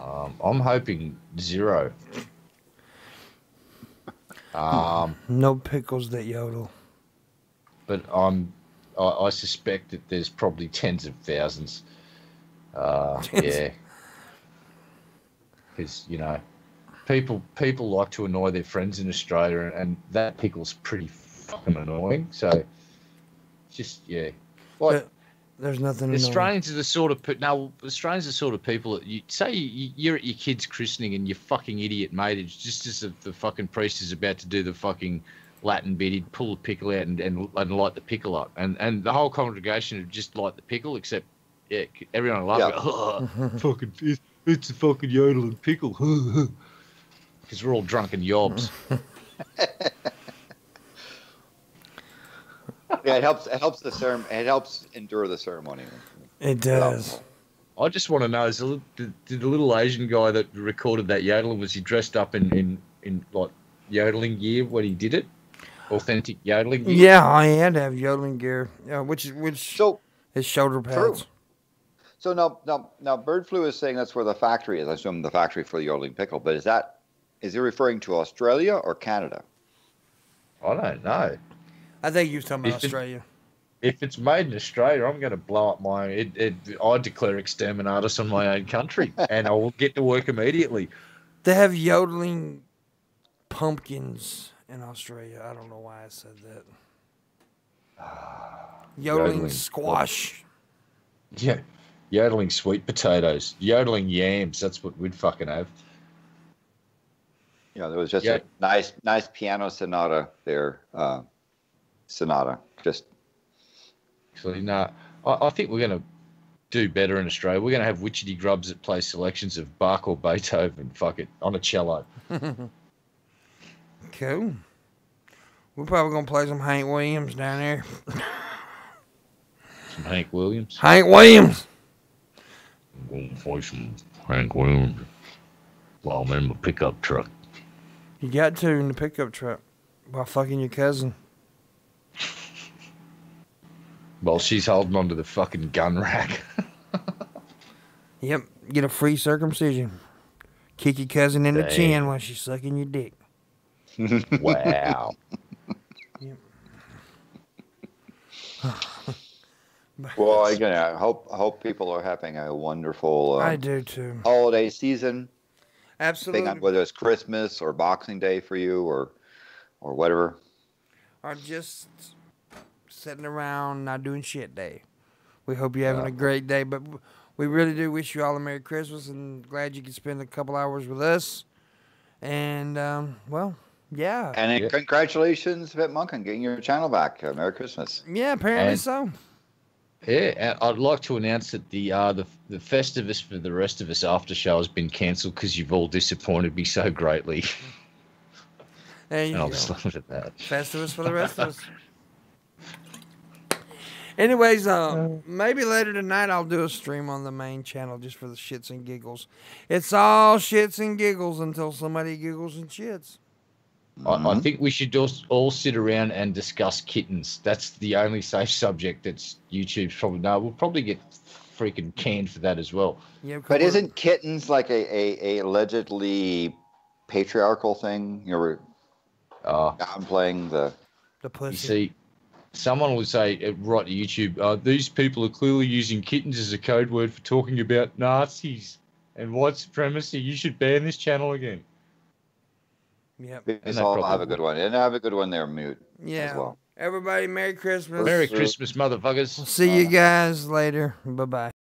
I'm hoping 0. No pickles that yodel. But I suspect that there's probably tens of thousands. Yeah. Because, people like to annoy their friends in Australia, and that pickle's pretty fucking annoying. So, just, yeah. Like, there's nothing. Australians are the sort of Australians are the sort of people that you're at your kid's christening and your fucking idiot mate is just as the fucking priest is about to do the fucking Latin bit, he'd pull the pickle out and light the pickle up, and the whole congregation would just light the pickle, except everyone would laugh. Oh, fucking it's a fucking yodeling pickle, because we're all drunken yobs. Yeah, it helps the ceremony. It helps endure the ceremony. It does. I just want to know: did the little Asian guy that recorded that yodeling, was he dressed up in like yodeling gear when he did it? Authentic yodeling gear? Yeah, I had to have yodeling gear. Which his shoulder pads. True. So now, Bird Flu is saying that's where the factory is. I assume the factory for the yodeling pickle. But is he referring to Australia or Canada? I don't know. I think you were talking about Australia. If it's made in Australia, I'm going to blow up I declare exterminatus on my own country, and I will get to work immediately. They have yodeling pumpkins in Australia. I don't know why I said that. Yodeling squash. Yeah. Yodeling sweet potatoes. Yodeling yams. That's what we'd fucking have. There was just a nice piano sonata there. Sonata. Just. Actually, no. I think we're going to do better in Australia. We're going to have witchetty grubs that play selections of Bach or Beethoven. Fuck it. On a cello. Cool. We're probably going to play some Hank Williams down there. Some Hank Williams? Hank Williams! I'm going to play some Hank Williams while I'm in my pickup truck. You got to in the pickup truck while fucking your cousin. While she's holding onto the fucking gun rack. Yep. Get a free circumcision. Kick your cousin in the chin while she's sucking your dick. Wow. Yep. Well, again, I hope people are having a wonderful I do too. holiday season. Absolutely. Whether it's Christmas or Boxing Day for you or whatever. Or just sitting around not doing shit day. We hope you're having a great day, but we really do wish you all a Merry Christmas and glad you could spend a couple hours with us. And, yeah. And congratulations, Pimpmunk, on getting your channel back. Merry Christmas. Yeah, apparently so. Yeah, and I'd like to announce that the Festivus for the rest of us after show has been cancelled because you've all disappointed me so greatly. There you go. I'll just leave it at that. Festivus for the rest of us. Anyways, maybe later tonight I'll do a stream on the main channel just for the shits and giggles. It's all shits and giggles until somebody giggles and shits. I think we should all sit around and discuss kittens. That's the only safe subject that's YouTube's probably. No, we'll probably get freaking canned for that as well. Yeah, But isn't kittens like a allegedly patriarchal thing? You know, I'm playing the pussy. You see, someone would say, right to YouTube, these people are clearly using kittens as a code word for talking about Nazis and white supremacy. You should ban this channel again. Yep. Because I'll have a good one. And have a good one there, Mute. Yeah. As well. Everybody, Merry Christmas. Merry Christmas, motherfuckers. We'll see you guys later. Bye-bye.